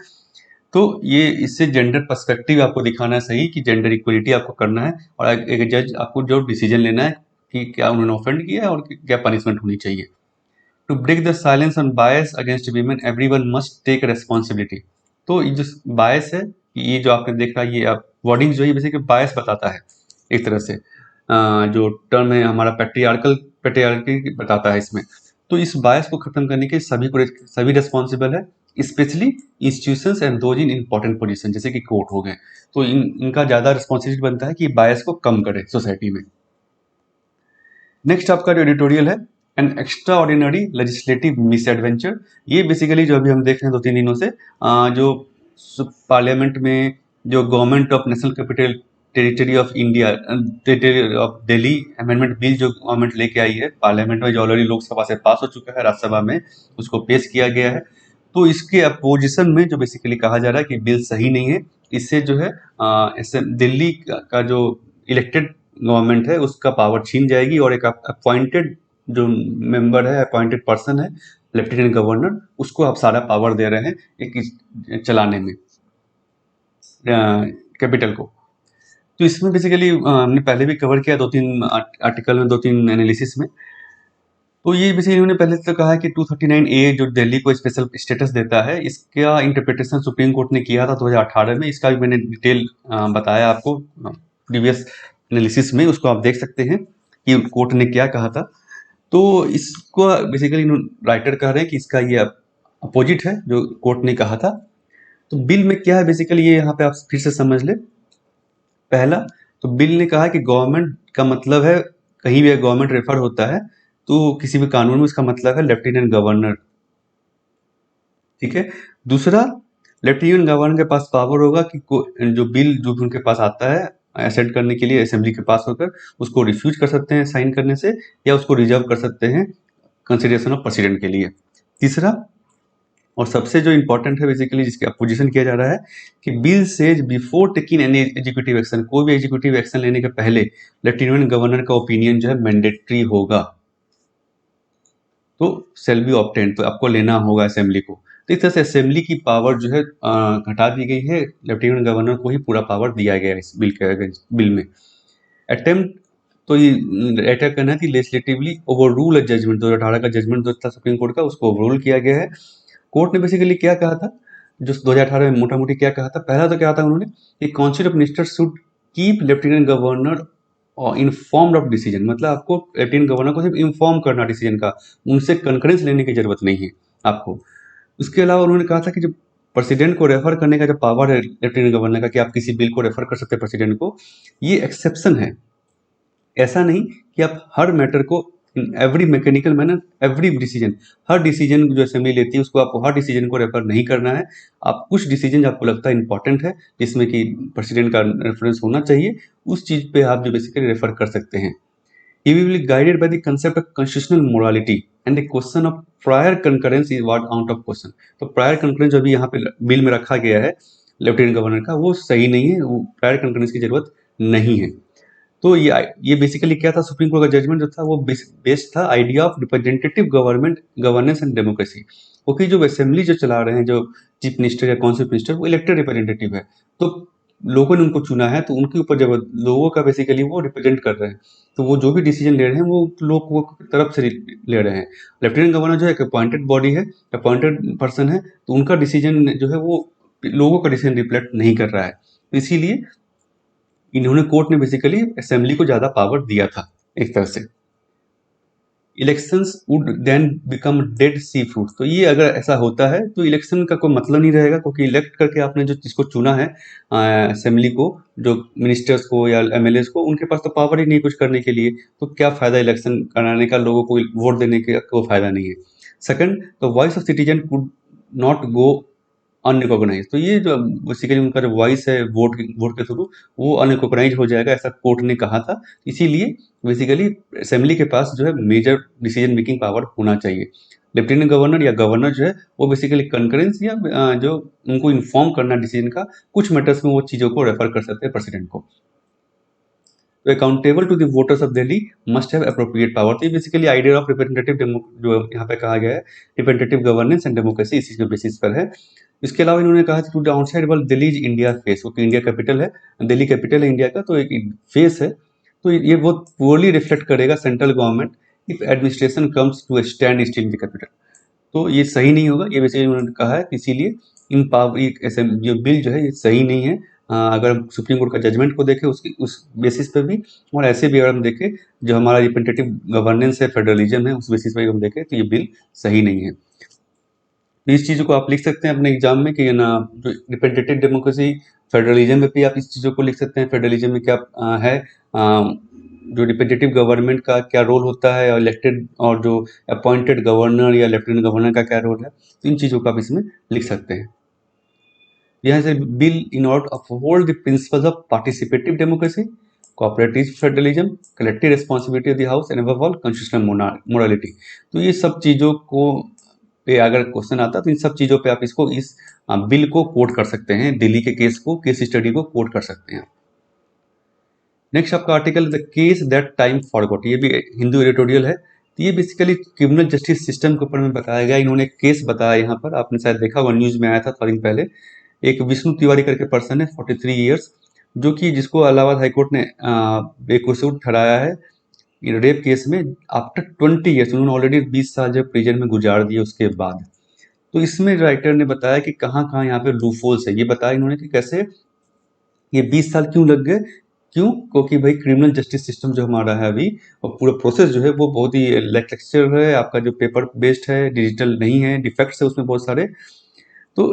तो ये इससे जेंडर पर्सपेक्टिव आपको दिखाना है सही कि जेंडर इक्वलिटी आपको करना है, और एक जज आपको जो डिसीजन लेना है कि क्या उन्होंने ऑफेंड किया है और क्या पनिशमेंट होनी चाहिए। To break the silence on bias against women everyone must take responsibility. तो ये जो बायस है, ये जो आपने देखा, ये आप वर्डिंग जो है बेसिकली बायस बताता है एक तरह से। जो टर्म है हमारा पेट्रियार्की बताता है इसमें। तो इस बायस को खत्म करने के सभी रेस्पॉन्सिबल है, specially institutions and those in important position, जैसे कि कोर्ट हो गए। तो इनका ज्यादा रिस्पॉन्सिबिलिटी बनता है कि बायस को कम करे सोसाइटी में। नेक्स्ट आपका जो एडिटोरियल है, an extra ordinary legislative miss adventure. ये बेसिकली जो अभी हम देख रहे हैं 2-3 दिनों से, जो पार्लियामेंट में जो government of national capital territory of India, territory of Delhi amendment bill जो गवर्नमेंट लेके आई है पार्लियामेंट में, जो ऑलरेडी लोकसभा से पास हो चुका है, राज्यसभा में उसको पेश किया गया है। तो इसके अपोजिशन में जो बेसिकली कहा जा रहा है कि बिल सही नहीं है, इससे जो है इससे दिल्ली का जो इलेक्टेड गवर्नमेंट है उसका पावर छीन जाएगी, और एक अपॉइंटेड जो मेंबर है, अपॉइंटेड पर्सन है, लेफ्टिनेंट गवर्नर, उसको आप सारा पावर दे रहे हैं एक चलाने में कैपिटल को। तो इसमें बेसिकली हमने पहले भी कवर किया 2-3 आर्टिकल में, 2-3 एनालिसिस में। तो ये बेसिकली इन्होंने पहले तो कहा है कि 239A जो दिल्ली को स्पेशल स्टेटस देता है, इसका इंटरप्रिटेशन सुप्रीम कोर्ट ने किया था 2018 में। इसका भी मैंने डिटेल बताया आपको प्रीवियस एनालिसिस में, उसको आप देख सकते हैं कि कोर्ट ने क्या कहा था। तो इसको बेसिकली राइटर कह रहे हैं कि इसका ये अपोजिट है जो कोर्ट ने कहा था। तो बिल में क्या है बेसिकली, ये यहाँ पे आप फिर से समझ ले। पहला, तो बिल ने कहा कि गवर्नमेंट का मतलब है, कहीं भी गवर्नमेंट रेफर होता है तो किसी भी कानून में उसका मतलब है लेफ्टिनेंट गवर्नर, ठीक है। दूसरा, लेफ्टिनेंट गवर्नर के पास पावर होगा कि जो बिल जो भी उनके पास आता है एसेंट करने के लिए असेंबली के पास होकर, उसको रिफ्यूज कर सकते हैं साइन करने से, या उसको रिजर्व कर सकते हैं कंसिडरेशन ऑफ प्रेसिडेंट के लिए। तीसरा और सबसे जो इंपॉर्टेंट है बेसिकली, जिसकी अपोजिशन किया जा रहा है, कि bill says before taking any executive action, कोई भी एग्जीक्यूटिव एक्शन लेने के पहले लेफ्टिनेंट गवर्नर का ओपिनियन जो है मैंडेटरी होगा। तो सेल बी ऑब्टेन, तो आपको लेना होगा असेंबली को। तो इस तरह से असेंबली की पावर जो है घटा दी गई है, लेफ्टिनेंट गवर्नर को ही पूरा पावर दिया गया है इस बिल में। अटेम्प्ट, तो ये राइटर कहना है कि लेजिस्लेटिवली ओवर रूल जजमेंट, 2018 का जजमेंट जो था सुप्रीम कोर्ट का, उसको ओवर रूल किया गया है। कोर्ट ने बेसिकली क्या कहा था, जो 2018 में मोटा मोटी क्या कहा था, पहला तो क्या था उन्होंने कि council of minister should keep lieutenant governor और इन्फॉर्म्ड ऑफ डिसीजन, मतलब आपको लेफ्टिनेंट गवर्नर को सिर्फ इन्फॉर्म करना डिसीजन का, उनसे कंकरेंस लेने की जरूरत नहीं है आपको। उसके अलावा उन्होंने कहा था कि जो प्रेसिडेंट को रेफर करने का जो पावर है लेफ्टिनेंट गवर्नर का, कि आप किसी बिल को रेफर कर सकते हैं प्रेसिडेंट को, ये एक्सेप्शन है। ऐसा नहीं कि आप हर मैटर को in every mechanical manner, every decision, her decision जो असेंबली लेती है उसको आपको हर डिसीजन को रेफर नहीं करना है। आप कुछ डिसीजन आपको लगता है इंपॉर्टेंट है, जिसमें कि प्रेसिडेंट का रेफरेंस होना चाहिए, उस चीज पे आप जो बेसिकली रेफर कर सकते हैं। He will be guided by the concept of constitutional morality and the question of prior concurrence is what out of question। तो प्रायर कंकरेंस जो अभी यहाँ पे बिल में रखा गया है लेफ्टिनेंट गवर्नर का, वो सही नहीं है, वो प्रायर कंकरेंस की जरूरत नहीं है। तो ये बेसिकली क्या था, सुप्रीम कोर्ट का जजमेंट जो था वो बेस्ड था idea of representative government governance and democracy, क्योंकि जो असेंबली जो चला रहे हैं, जो चीफ मिनिस्टर या काउंसिल मिनिस्टर, वो इलेक्टेड रिप्रेजेंटेटिव है। तो लोगों ने उनको चुना है, तो उनके ऊपर जब लोगों का बेसिकली वो रिप्रेजेंट कर रहे हैं, तो वो जो भी डिसीजन ले रहे हैं वो लोगों की तरफ से ले रहे हैं। लेफ्टिनेंट गवर्नर जो है एक अपॉइंटेड बॉडी है, अपॉइंटेड पर्सन है, तो उनका डिसीजन जो है वो लोगों का डिसीजन रिफ्लेक्ट नहीं कर रहा है। तो इसीलिए इन्होंने कोर्ट ने बेसिकली असेंबली को ज्यादा पावर दिया था एक तरह से। Elections would then become Dead Sea fruit, तो ये अगर ऐसा होता है तो इलेक्शन का कोई मतलब नहीं रहेगा, क्योंकि इलेक्ट करके आपने जो जिसको चुना है असेंबली को, जो मिनिस्टर्स को या एमएलएस को, उनके पास तो पावर ही नहीं कुछ करने के लिए, तो क्या फायदा इलेक्शन कराने का, लोगों को वोट देने का कोई फायदा नहीं है। Second, the voice of citizen could not go unrecognised, तो ये जो बेसिकली उनका जो वॉइस है वोट वोट के थ्रू, वो अनरिकॉग्नाइज हो जाएगा, ऐसा कोर्ट ने कहा था। इसीलिए बेसिकली असेंबली के पास जो है मेजर डिसीजन मेकिंग पावर होना चाहिए। लेफ्टिनेंट गवर्नर या गवर्नर जो है वो बेसिकली कंकरेंस या जो उनको इन्फॉर्म करना डिसीजन का, कुछ मैटर्स में वो चीज़ों को रेफर कर सकते हैं प्रेसिडेंट को। तो accountable to the voters of Delhi must have appropriate power. तो ये बेसिकली आइडिया ऑफ रिप्रेजेंटेटिव जो यहाँ पे कहा गया है, रिप्रेजेंटेटिव गवर्नेंस एंड डेमोक्रेसी, इसी के बेसिस पर है। इसके अलावा इन्होंने कहा to the outside world Delhi is India face, क्योंकि इंडिया कैपिटल है, दिल्ली कैपिटल है इंडिया का, तो एक फेस है। तो ये बहुत पुअरली रिफ्लेक्ट करेगा central government if administration comes to stand still in the capital. तो ये सही नहीं होगा, ये बेसिकली उन्होंने कहा है। इसीलिए इन पावर ऐसे जो बिल जो है ये सही नहीं है। अगर सुप्रीम कोर्ट का जजमेंट को देखें उसकी उस बेसिस पे भी, और ऐसे भी अगर हम देखें जो हमारा रिप्रेजेंटेटिव गवर्नेंस है, फेडरलिज्म है, उस बेसिस पे हम देखें तो ये बिल सही नहीं है। तो इस चीज़ों को आप लिख सकते हैं अपने एग्जाम में कि ना, जो रिप्रेजेंटेटिव डेमोक्रेसी, फेडरलिज्म में भी आप इस चीज़ों को लिख सकते हैं। फेडरलिज्म में क्या है, जो रिप्रेजेंटेटिव गवर्नमेंट का क्या रोल होता है, और इलेक्टेड और जो अपॉइंटेड गवर्नर या लेफ्टिनेंट गवर्नर का क्या रोल है, तो इन चीज़ों को आप इसमें लिख सकते हैं। यहाँ से bill in order of hold the principles of participative democracy, cooperative federalism, collective responsibility of the house and above all constitutional morality. तो ये सब चीज़ों को पे अगर क्वेश्चन आता है तो इन सब चीज़ों पे आप इसको इस बिल को कोट कर सकते हैं, दिल्ली के केस को, केस स्टडी को कोट कर सकते हैं। नेक्स्ट आपका article the case that time forgot, ये भी हिंदू एडिटोरियल है। तो ये बेसिकली क्रिमिनल जस्टिस सिस्टम के ऊपर में बताया गया। इन्होंने एक केस बताया यहाँ पर, आपने शायद देखा होगा, न्यूज में आया था थोड़ा दिन पहले। एक विष्णु तिवारी करके पर्सन है 43 ईयर्स, जो कि जिसको इलाहाबाद हाईकोर्ट ने बेकसूर ठहराया है रेप केस में। आफ्टर 20 ईयर्स, उन्होंने ऑलरेडी 20 साल जब प्रिजन में गुजार दिए उसके बाद। तो इसमें राइटर ने बताया कि कहाँ कहाँ यहाँ पे लूफोल्स है, ये बताया इन्होंने कि कैसे ये 20 साल क्यों लग गए। क्यों? क्योंकि भाई क्रिमिनल जस्टिस सिस्टम जो हमारा है अभी, और पूरा प्रोसेस जो है वो बहुत ही लेक्चर है, आपका जो पेपर बेस्ड है, डिजिटल नहीं है, डिफेक्ट्स है उसमें बहुत सारे। तो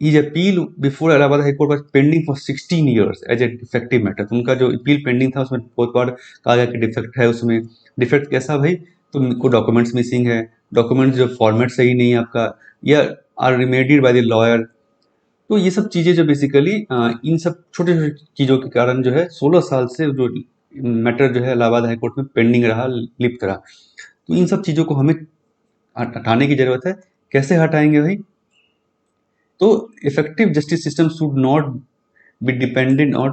is appeal before Allahabad high court was pending for 16 years as a defective matter. तो उनका जो अपील पेंडिंग था उसमें बहुत बार कहा गया कि डिफेक्ट है उसमें। डिफेक्ट कैसा भाई? तो उनको डॉक्यूमेंट्स मिसिंग है, डॉक्यूमेंट्स जो फॉर्मेट सही नहीं है आपका, या आर रिमेडिड बाय द लॉयर। तो ये सब चीज़ें जो बेसिकली इन सब छोटे छोटे चीज़ों के कारण जो है 16 साल से जो मैटर जो है इलाहाबाद हाई कोर्ट में पेंडिंग रहा, लिप्त रहा। तो इन सब चीज़ों को हमें हटाने की जरूरत है। कैसे हटाएंगे भाई? तो effective justice system should not be dependent on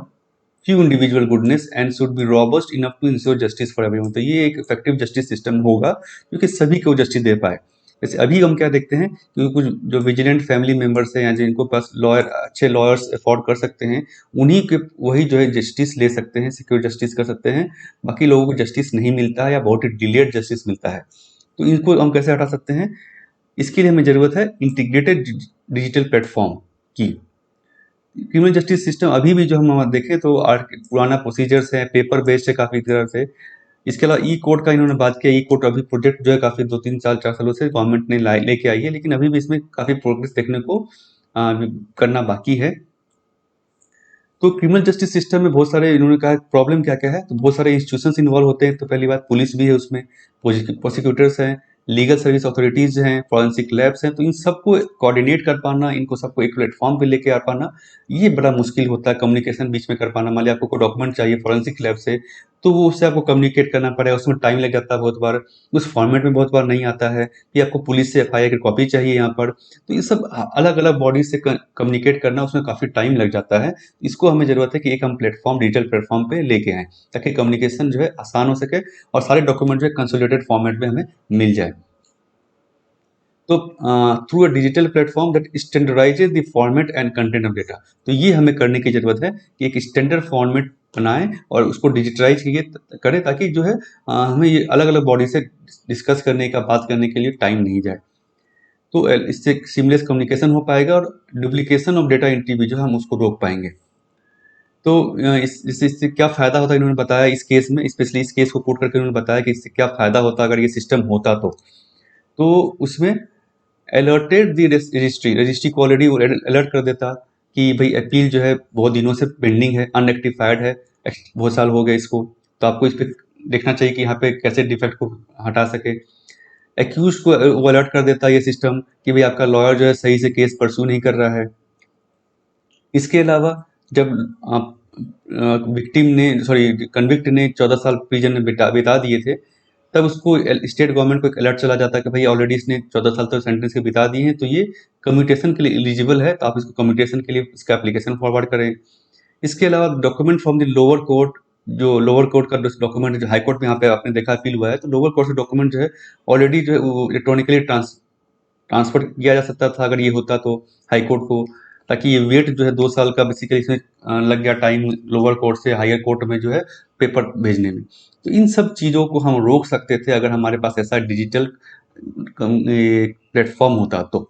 few individual goodness and should be robust enough to ensure justice for everyone. तो ये एक इफेक्टिव जस्टिस सिस्टम होगा क्योंकि सभी को जस्टिस दे पाए। जैसे अभी हम क्या देखते हैं कि कुछ जो विजिलेंट फैमिली मेंबर्स हैं या जिनको पास लॉयर, अच्छे लॉयर्स अफोर्ड कर सकते हैं, उन्हीं के वही जो है जस्टिस ले सकते हैं, सिक्योर जस्टिस कर सकते हैं। बाकी लोगों को जस्टिस नहीं मिलता है या बहुत ही डिलेड जस्टिस मिलता है। तो इनको हम कैसे हटा सकते हैं? इसके लिए हमें ज़रूरत है इंटीग्रेटेड डिजिटल प्लेटफॉर्म की। क्रिमिनल जस्टिस सिस्टम अभी भी जो हम देखें तो पुराना प्रोसीजर्स है, पेपर बेस्ड है काफ़ी तरह से। इसके अलावा ई कोर्ट का इन्होंने बात किया। ई कोर्ट अभी प्रोजेक्ट जो है काफ़ी 2-3 साल 4 सालों से गवर्नमेंट ने लेके आई है, लेकिन अभी भी इसमें काफ़ी प्रोग्रेस देखने को करना बाकी है। तो क्रिमिनल जस्टिस सिस्टम में बहुत सारे, इन्होंने कहा प्रॉब्लम क्या क्या है, तो बहुत सारे इंस्टीट्यूशंस इन्वॉल्व होते हैं। तो पहली बात पुलिस भी है उसमें, प्रोसिक्यूटर्स हैं, लीगल सर्विस अथॉरिटीज हैं, फॉरेंसिक लैब्स हैं। तो इन सबको कोऑर्डिनेट कर पाना, इनको सबको एक प्लेटफॉर्म पे लेके आ पाना, ये बड़ा मुश्किल होता है। कम्युनिकेशन बीच में कर पाना, मान लिया आपको कोई डॉक्यूमेंट चाहिए फॉरेंसिक लैब से, तो वो उससे आपको कम्युनिकेट करना पड़ेगा, उसमें टाइम लग जाता है बहुत बार, उस फॉर्मेट में बहुत बार नहीं आता है। फिर आपको पुलिस से एफआईआर की कॉपी चाहिए यहाँ पर। तो ये सब अलग अलग बॉडी से कम्युनिकेट करना, उसमें काफ़ी टाइम लग जाता है। इसको हमें ज़रूरत है कि एक हम प्लेटफॉर्म, डिजिटल प्लेटफॉर्म पे लेके आएँ, ताकि कम्युनिकेशन जो है आसान हो सके और सारे डॉक्यूमेंट जो है कंसोलिडेटेड फॉर्मेट में हमें मिल जाए। तो through a digital platform that standardises the format and content of data. तो ये हमें करने की ज़रूरत है कि एक स्टैंडर्ड फॉर्मेट बनाएं और उसको डिजिटलाइज करें, ताकि जो है हमें ये अलग अलग बॉडी से डिस्कस करने का, बात करने के लिए टाइम नहीं जाए। तो इससे सीमलेस कम्युनिकेशन हो पाएगा और डुप्लीकेशन ऑफ डेटा एंट्री भी जो है हम उसको रोक पाएंगे। तो इससे क्या फ़ायदा होता है, इन्होंने बताया इस केस में, स्पेशली इस केस को कोट करके उन्होंने बताया कि इससे क्या फ़ायदा होता अगर ये सिस्टम होता तो उसमें अलर्टेड द रजिस्ट्री को ऑलरेडी अलर्ट कर देता कि भाई अपील जो है बहुत दिनों से पेंडिंग है, अनरेक्टिफाइड है, बहुत साल हो गए इसको, तो आपको इस पर देखना चाहिए कि यहाँ पे कैसे डिफेक्ट को हटा सके। एक्यूज को वो अलर्ट कर देता है ये सिस्टम कि भाई आपका लॉयर जो है सही से केस परस्यू नहीं कर रहा है। इसके अलावा जब विक्टिम ने, सॉरी कन्विक्ट ने 14 साल प्रिजन में बिता दिए थे, तब उसको स्टेट गवर्नमेंट को एक अलर्ट चला जाता है कि भाई ऑलरेडी इसने 14 साल तो सेंटेंस के बिता दिए हैं, तो ये कम्यूटेशन के लिए एलिजिबल है, तो आप इसको कम्यूटेशन के लिए इसका एप्लीकेशन फॉरवर्ड करें। इसके अलावा document from the lower court, जो लोअर कोर्ट का डॉक्यूमेंट है, जो हाई कोर्ट में यहाँ पे आपने देखा अपील हुआ है, तो लोअर कोर्ट से डॉक्यूमेंट जो है ऑलरेडी जो है वो इलेक्ट्रॉनिकली ट्रांसफर किया जा सकता था अगर ये होता तो हाई कोर्ट को, ताकि ये वेट जो है 2 साल का बेसिकली इसमें लग गया टाइम लोअर कोर्ट से हायर कोर्ट में जो है पेपर भेजने में। तो इन सब चीज़ों को हम रोक सकते थे अगर हमारे पास ऐसा डिजिटल प्लेटफॉर्म होता तो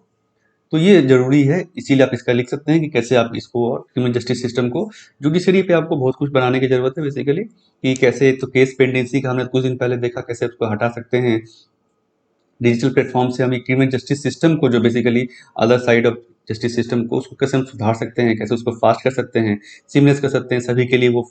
ये ज़रूरी है, इसीलिए आप इसका लिख सकते हैं कि कैसे आप इसको और ह्यूमन जस्टिस सिस्टम को, जुडिशरी पे आपको बहुत कुछ बनाने की ज़रूरत है बेसिकली, कि कैसे तो केस पेंडेंसी का हमने कुछ दिन पहले देखा, कैसे उसको हटा सकते हैं। डिजिटल प्लेटफॉर्म से हम एक क्रिमिनल जस्टिस सिस्टम को, जो basically other side of justice system को, उसको कैसे हम सुधार सकते हैं, कैसे उसको फास्ट कर सकते हैं, सीमलेस कर सकते हैं सभी के लिए, वो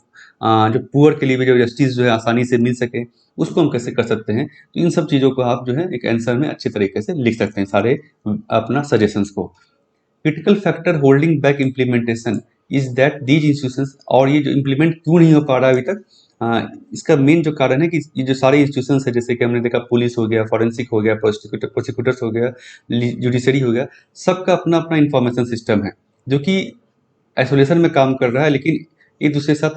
जो पुअर के लिए भी जो जस्टिस जो है आसानी से मिल सके, उसको हम कैसे कर सकते हैं। तो इन सब चीज़ों को आप जो है एक आंसर में अच्छे तरीके से लिख सकते हैं, सारे अपना सजेशंस को। Critical factor holding back implementation is that these institutions, और ये जो इम्प्लीमेंट क्यों नहीं हो पा रहा है अभी तक, इसका मेन जो कारण है कि ये जो सारे इंस्टीट्यूशंस है, जैसे कि हमने देखा पुलिस हो गया, फॉरेंसिक हो गया, प्रोसिक्यूटर्स हो गया, जुडिशरी हो गया, सबका अपना अपना इंफॉर्मेशन सिस्टम है जो कि आइसोलेशन में काम कर रहा है, लेकिन एक दूसरे के साथ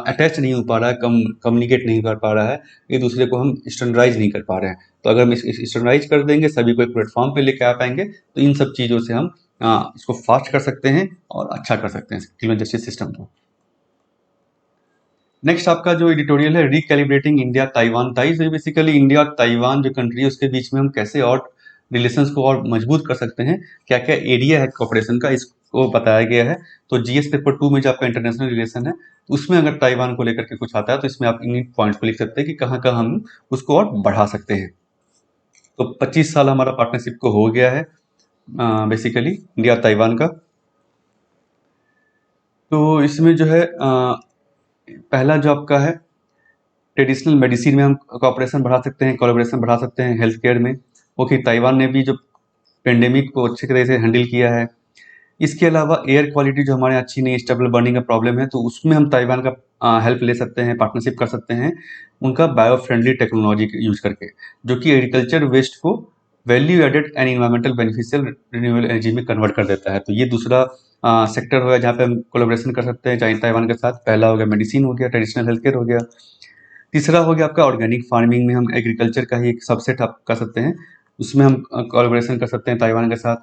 अटैच नहीं हो पा रहा है, कम्युनिकेट नहीं कर पा रहा है, एक दूसरे को हम स्टैंडर्डाइज नहीं कर पा रहे हैं। तो अगर हम स्टैंडर्डाइज कर देंगे, सभी को एक प्लेटफॉर्म पे लेके आ पाएंगे, तो इन सब चीज़ों से हम इसको फास्ट कर सकते हैं और अच्छा कर सकते हैं क्रिमिनल जस्टिस सिस्टम को। नेक्स्ट आपका जो एडिटोरियल है, recalibrating India Taiwan ties, basically India और ताइवान जो कंट्री है उसके बीच में हम कैसे और रिलेशंस को और मजबूत कर सकते हैं, क्या क्या एरिया है कोऑपरेशन का, इसको बताया गया है। तो जीएस पेपर 2 में जो आपका इंटरनेशनल रिलेशन है, उसमें अगर ताइवान को लेकर के कुछ आता है, तो इसमें आप इन पॉइंट्स को लिख सकते हैं कि कहाँ कहाँ हम उसको और बढ़ा सकते हैं। तो 25 साल हमारा पार्टनरशिप को हो गया है बेसिकली इंडिया ताइवान का। तो इसमें जो है पहला जो आपका है, ट्रेडिशनल मेडिसिन में हम कोऑपरेशन बढ़ा सकते हैं, कोलैबोरेशन बढ़ा सकते हैं हेल्थ केयर में, क्योंकि ताइवान ने भी जो पेंडेमिक को अच्छी तरह से हैंडल किया है। इसके अलावा एयर क्वालिटी जो हमारे अच्छी नहीं, स्टेबल बर्निंग का प्रॉब्लम है, तो उसमें हम ताइवान का हेल्प ले सकते हैं, पार्टनरशिप कर सकते हैं उनका बायो फ्रेंडली टेक्नोलॉजी यूज करके, जो कि एग्रीकल्चर वेस्ट को value added and environmental beneficial renewable energy में कन्वर्ट कर देता है। तो ये दूसरा सेक्टर होगा जहाँ पे हम कोलैबोरेशन कर सकते हैं चाहे ताइवान के साथ। पहला हो गया मेडिसिन हो गया, ट्रेडिशनल हेल्थ केयर हो गया। तीसरा हो गया आपका ऑर्गेनिक फार्मिंग में हम एग्रीकल्चर का ही एक सबसेट आप कर सकते हैं, उसमें हम कोलैबोरेशन कर सकते हैं ताइवान के साथ।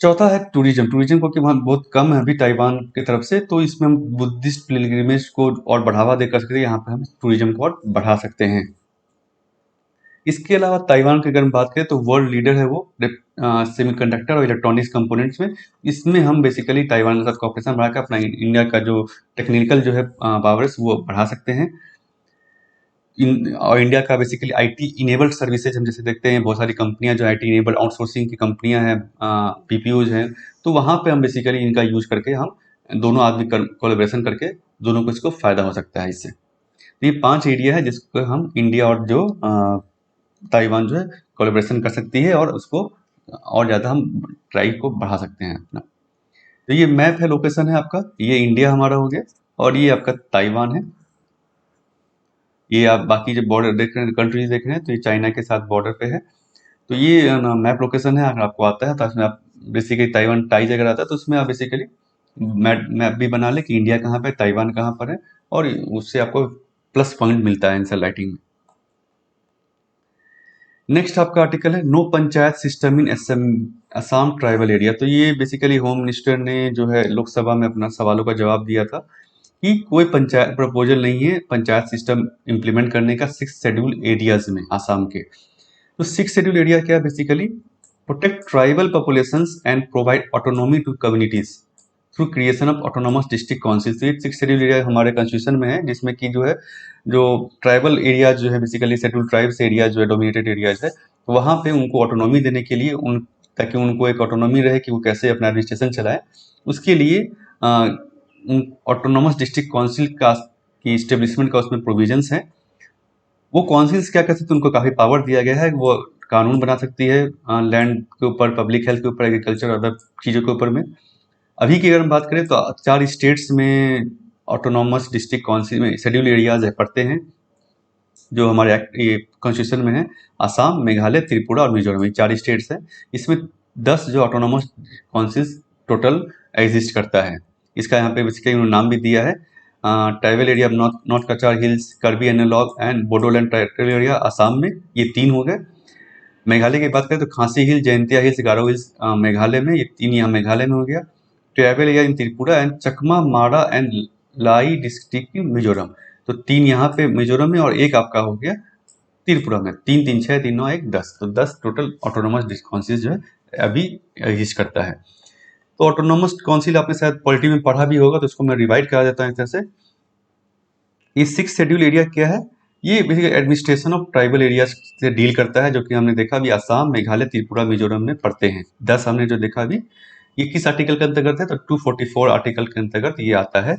चौथा है टूरिज्म, टूरिज्म को कि वहाँ बहुत कम है अभी ताइवान की तरफ से, तो इसमें हम बुद्धिस्ट पिलग्रिमेज को और बढ़ावा देकर सकते हैं, यहाँ पे हम टूरिज्म को और बढ़ा सकते हैं। इसके अलावा ताइवान की अगर हम बात करें तो वर्ल्ड लीडर है वो सेमीकंडक्टर और इलेक्ट्रॉनिक्स कंपोनेंट्स में, इसमें हम बेसिकली ताइवान के साथ कॉपरेशन बढ़ाकर अपना इंडिया का जो टेक्निकल जो है पावर्स वो बढ़ा सकते हैं। और इंडिया का बेसिकली आईटी इनेबल्ड सर्विसेज हम जैसे देखते हैं, बहुत सारी कंपनियां जो आईटी इनेबल्ड आउटसोर्सिंग की कंपनियां हैं, पीपीओज हैं, तो वहाँ पे हम बेसिकली इनका यूज करके हम दोनों आदमी कोलेब्रेशन करके दोनों को इसको फायदा हो सकता है इससे। तो ये 5 एरिया है जिसको हम इंडिया और जो ताइवान जो है कोलेब्रेशन कर सकती है, और उसको और ज़्यादा हम ट्राई को बढ़ा सकते हैं अपना। तो ये मैप है, लोकेशन है आपका, ये इंडिया हमारा हो गया और ये आपका ताइवान है। ये आप बाकी जो बॉर्डर देख रहे हैं, कंट्रीज देख रहे हैं, तो ये चाइना के साथ बॉर्डर पे है। तो ये मैप लोकेशन है, अगर आपको आता है तो इसमें आप बेसिकली ताइवान टाइज अगर आता है तो उसमें आप बेसिकली मैप भी बना ले कि इंडिया कहाँ पे, ताइवान कहाँ पर है, और उससे आपको प्लस पॉइंट मिलता है आंसर राइटिंग में। नेक्स्ट आपका आर्टिकल है no panchayat system in Assam tribal area. तो ये बेसिकली होम मिनिस्टर ने जो है लोकसभा में अपना सवालों का जवाब दिया था कि कोई पंचायत प्रपोजल नहीं है पंचायत सिस्टम इम्प्लीमेंट करने का 6 शेड्यूल एरियाज में आसाम के। तो 6 शेड्यूल एरिया क्या है, basically protect tribal populations and provide autonomy to communities through creation of autonomous district council. तो 6 शेड्यूल एरिया हमारे कॉन्स्टिट्यूशन में है, जिसमें कि जो है जो ट्राइबल एरिया जो है बेसिकली शेड्यूल ट्राइब्स एरिया जो है डोमिनेटेड एरियाज है, तो वहाँ पे उनको ऑटोनॉमी देने के लिए ताकि उनको एक ऑटोनॉमी रहे कि वो कैसे अपना एडमिनिस्ट्रेशन चलाए, उसके लिए ऑटोनोमस डिस्ट्रिक्ट काउंसिल का की इस्टेब्लिशमेंट का उसमें प्रोविजंस है। वो काउंसिल्स क्या कर सकते हैं, उनको काफ़ी पावर दिया गया है, वो कानून बना सकती है लैंड के ऊपर, पब्लिक हेल्थ के ऊपर, एग्रीकल्चर और अदर चीज़ों के ऊपर में। अभी की अगर हम बात करें तो 4 स्टेट्स में ऑटोनॉमस डिस्ट्रिक्ट काउंसिल में शेड्यूल एरियाज है पड़ते हैं, जो हमारे ये कॉन्स्टिट्यूशन में है, असम, मेघालय, त्रिपुरा और मिजोरम, ये 4 स्टेट्स हैं। इसमें 10 जो ऑटोनोमस काउंसिल्स टोटल एग्जिस्ट करता है। इसका यहाँ पे बेसिकली उन्होंने नाम भी दिया है, tribal area of North Cachar Hills, Karbi Anglong and Bodoland tribal area Assam में, ये 3 हो गए। मेघालय की बात करें तो Khasi hill, Jaintia hills, Garo hills Meghalaya में, ये 3 यहाँ मेघालय में हो गया। Tribal area in Tripura and Chakma, Mara and Lai district in Mizoram, तो 3 यहाँ पे मिजोरम में और 1 आपका हो गया त्रिपुरा में। 3 3 6 3 9 1 10, तो 10 टोटल ऑटोनोमस काउंसिल जो है अभी एग्जिस्ट करता है। तो ऑटोनोमस काउंसिल आपने शायद पॉलिटी में पढ़ा भी होगा, तो इसको मैं रिवाइड करा देता हूँ इस तरह से। ये 6 शेड्यूल एरिया क्या है? ये basically administration of tribal areas से डील करता है, जो कि हमने देखा अभी असम, मेघालय, त्रिपुरा, मिजोरम में पड़ते हैं। 10 हमने जो देखा अभी, ये किस आर्टिकल के अंतर्गत है? तो 244 आर्टिकल के अंतर्गत ये आता है।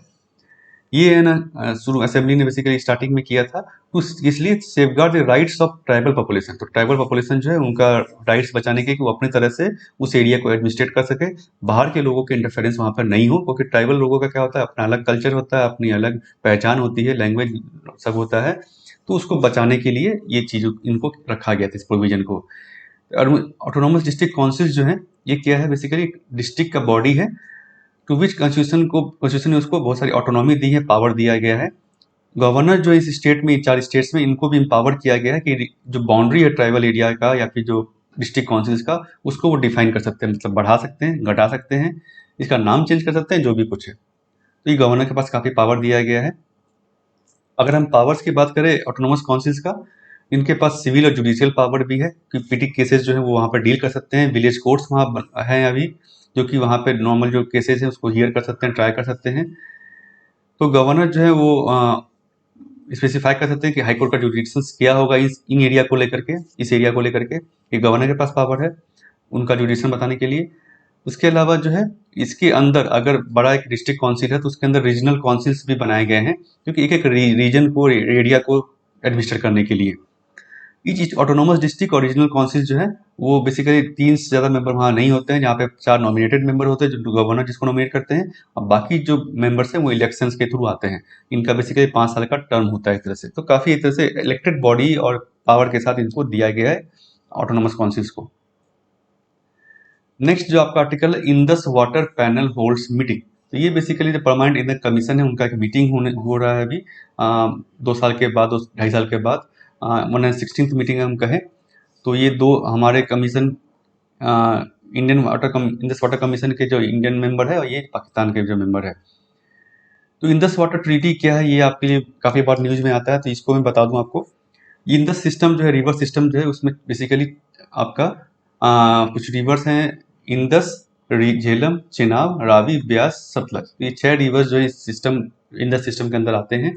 ये है ना शुरू असेंबली ने बेसिकली स्टार्टिंग में किया था, तो इसलिए safeguard the rights of tribal population, तो ट्राइबल पॉपुलेशन जो है उनका राइट्स बचाने के कि वो अपनी तरह से उस एरिया को एडमिनिस्ट्रेट कर सके, बाहर के लोगों के इंटरफेरेंस वहाँ पर नहीं हो, क्योंकि ट्राइबल लोगों का क्या होता है, अपना अलग कल्चर होता है, अपनी अलग पहचान होती है, लैंग्वेज सब होता है, तो उसको बचाने के लिए ये चीज़ इनको रखा गया था, इस प्रोविजन को। ऑटोनोमस डिस्ट्रिक्ट काउंसिल जो है, ये क्या है? बेसिकली डिस्ट्रिक्ट का बॉडी है, टू विच कॉन्स्टिट्यूशन ने उसको बहुत सारी ऑटोनॉमी दी है, पावर दिया गया है। गवर्नर जो इस स्टेट में, 4 स्टेट्स में, इनको भी एम्पावर किया गया है कि जो बाउंड्री है ट्राइबल एरिया का या फिर जो डिस्ट्रिक्ट काउंसिल्स का, उसको वो डिफाइन कर सकते हैं, मतलब बढ़ा सकते हैं, घटा सकते हैं, इसका नाम चेंज कर सकते हैं, जो भी कुछ है। तो ये गवर्नर के पास काफ़ी पावर दिया गया है। अगर हम पावर्स की बात करें ऑटोनोमस काउंसिल्स का, इनके पास सिविल और जुडिशियल पावर भी है कि पीटी केसेस जो है वो वहाँ पर डील कर सकते हैं। विलेज कोर्ट्स वहाँ हैं अभी, जो कि वहाँ पे नॉर्मल जो केसेस हैं उसको हियर कर सकते हैं, ट्राई कर सकते हैं। तो गवर्नर जो है वो स्पेसिफाई कर सकते हैं कि हाईकोर्ट का जुडिक्शंस क्या होगा इन एरिया को लेकर के, इस एरिया को लेकर के, ये गवर्नर के पास पावर है उनका जुडिक्शन बताने के लिए। उसके अलावा जो है, इसके अंदर अगर बड़ा एक डिस्ट्रिक्ट काउंसिल है तो उसके अंदर रीजनल काउंसिल्स भी बनाए गए हैं, क्योंकि एक एक रीजन को, एरिया को एडमिनिस्टर करने के लिए। ईच ऑटोनोमस डिस्ट्रिक्ट और रीजनल काउंसिल जो है वो बेसिकली 3 से ज़्यादा मेंबर वहाँ नहीं होते हैं, जहाँ पे 4 नॉमिनेटेड मेंबर होते हैं जो गवर्नर जिसको नॉमिनेट करते हैं, और बाकी जो मेंबर्स हैं वो इलेक्शंस के थ्रू आते हैं। इनका बेसिकली 5 साल का टर्म होता है एक तरह से, तो काफ़ी एक तरह से इलेक्टेड बॉडी और पावर के साथ इनको दिया गया है ऑटोनोमस काउंसिल्स को। नेक्स्ट जो आपका आर्टिकल है, Indus water panel holds meeting, तो ये बेसिकली जो परमानेंट इंदस कमीशन है उनका एक मीटिंग हो रहा है अभी 2 साल के बाद, 2-2.5 साल के बाद, 116th मीटिंग हम कहें तो। ये 2 हमारे कमीशन इंडस वाटर कमीशन के जो इंडियन मेंबर है और ये पाकिस्तान के जो मेंबर है। तो इंडस वाटर ट्रीटी क्या है, ये आपके लिए काफ़ी बार न्यूज़ में आता है, तो इसको मैं बता दूं आपको। ये इंडस सिस्टम जो है, रिवर सिस्टम जो है, उसमें बेसिकली आपका कुछ रिवर्स हैं, इंडस, झेलम, चेनाब, रावी, ब्यास, सतलज, ये 6 रिवर्स जो है इस सिस्टम, इंडस सिस्टम के अंदर आते हैं।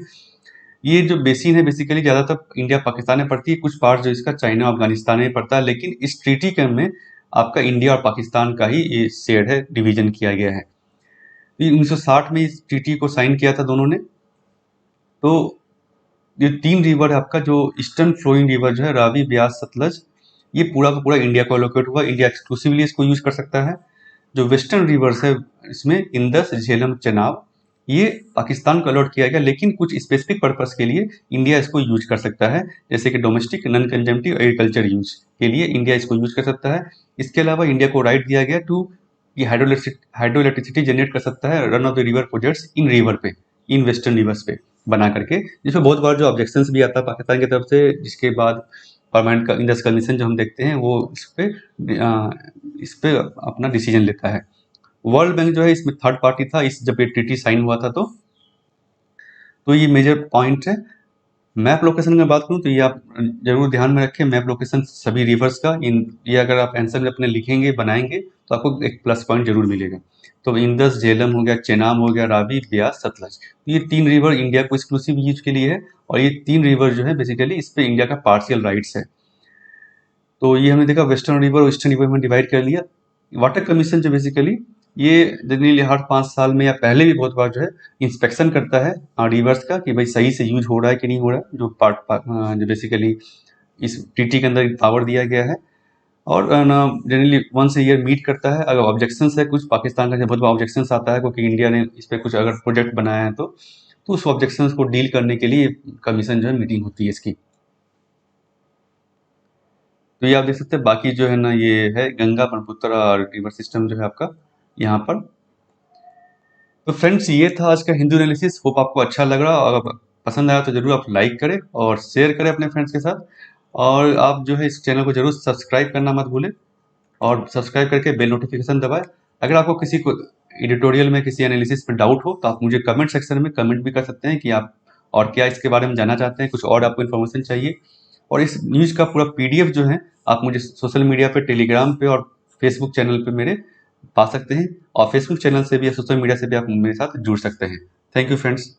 ये जो बेसिन है बेसिकली ज़्यादातर इंडिया पाकिस्तान में पड़ती है, कुछ पार्ट जो इसका चाइना अफगानिस्तान में पड़ता है, लेकिन इस ट्रीटी के में आपका इंडिया और पाकिस्तान का ही ये शेड है, डिवीजन किया गया है। 1960 में इस ट्रीटी को साइन किया था दोनों ने। तो ये 3 रिवर है आपका, जो ईस्टर्न फ्लोइंग रिवर जो है, रावी, ब्यास, सतलज, ये पूरा का पूरा इंडिया को एलोकेट हुआ, इंडिया एक्सक्लूसिवली इसको यूज कर सकता है। जो वेस्टर्न रिवर्स है इसमें इंडस, झेलम, चेनाब, ये पाकिस्तान को अलॉट किया गया, लेकिन कुछ स्पेसिफिक पर्पस के लिए इंडिया इसको यूज कर सकता है, जैसे कि domestic, non consumptive, agriculture use के लिए इंडिया इसको यूज कर सकता है। इसके अलावा इंडिया को राइट दिया गया टू ये हाइड्रो इलेक्ट्रिसिटी जनरेट कर सकता है, run of the river projects in river पे, इन वेस्टर्न रिवर्स पे बना करके, जिसमें बहुत बार जो ऑब्जेक्शंस भी आता है पाकिस्तान की तरफ से, जिसके बाद परमानेंट का इंडस कमीशन जो हम देखते हैं वो इस पे अपना डिसीजन लेता है। वर्ल्ड बैंक जो है इसमें थर्ड पार्टी था, इस जब ये ट्रीटी साइन हुआ था तो ये मेजर पॉइंट है। मैप लोकेशन की बात करूँ तो ये आप जरूर ध्यान में रखें, मैप लोकेशन सभी रिवर्स का, ये अगर आप आंसर में अपने लिखेंगे, बनाएंगे, तो आपको एक प्लस पॉइंट जरूर मिलेगा। तो इंडस, झेलम हो गया, चेनाब हो गया, रावी, ब्यास, सतलज, तो ये 3 रिवर इंडिया को एक्सक्लूसिव यूज के लिए है, और ये 3 रिवर जो है बेसिकली इस पे इंडिया का पार्शियल राइट्स है। तो ये हमने देखा वेस्टर्न रिवर और ईस्टर्न रिवर में डिवाइड कर लिया। वाटर कमीशन जो बेसिकली ये जनरली हर 5 साल में या पहले भी बहुत बार जो है इंस्पेक्शन करता है रिवर्स का, कि भाई सही से यूज हो रहा है कि नहीं हो रहा है, जो जो बेसिकली इस ट्रीटी के अंदर पावर दिया गया है। और जनरली वंस ईयर मीट करता है, अगर ऑब्जेक्शंस है कुछ, पाकिस्तान का बहुत बड़ा ऑब्जेक्शंस आता है क्योंकि इंडिया ने इस पर कुछ अगर प्रोजेक्ट बनाया है तो उस ऑब्जेक्शंस को डील करने के लिए कमीशन जो है मीटिंग होती है इसकी। तो ये आप देख सकते हैं। बाकी जो है ना ये है गंगा ब्रह्मपुत्र रिवर सिस्टम जो है आपका यहाँ पर। तो फ्रेंड्स ये था आज का हिंदू एनालिसिस। होप आपको अच्छा लग रहा, अगर पसंद आया तो जरूर आप लाइक करें और शेयर करें अपने फ्रेंड्स के साथ। और आप जो है इस चैनल को जरूर सब्सक्राइब करना मत भूलें और सब्सक्राइब करके बेल नोटिफिकेशन दबाएं। अगर आपको किसी को एडिटोरियल में किसी एनालिसिस में डाउट हो तो आप मुझे कमेंट सेक्शन में कमेंट भी कर सकते हैं कि आप और क्या इसके बारे में जानना चाहते हैं, कुछ और आपको इन्फॉर्मेशन चाहिए। और इस न्यूज़ का पूरा पीडीएफ जो है आप मुझे सोशल मीडिया पे, टेलीग्राम पे और फेसबुक चैनल पे मेरे पा सकते हैं। और फेसबुक चैनल से भी या सोशल मीडिया से भी आप मेरे साथ जुड़ सकते हैं। Thank you friends.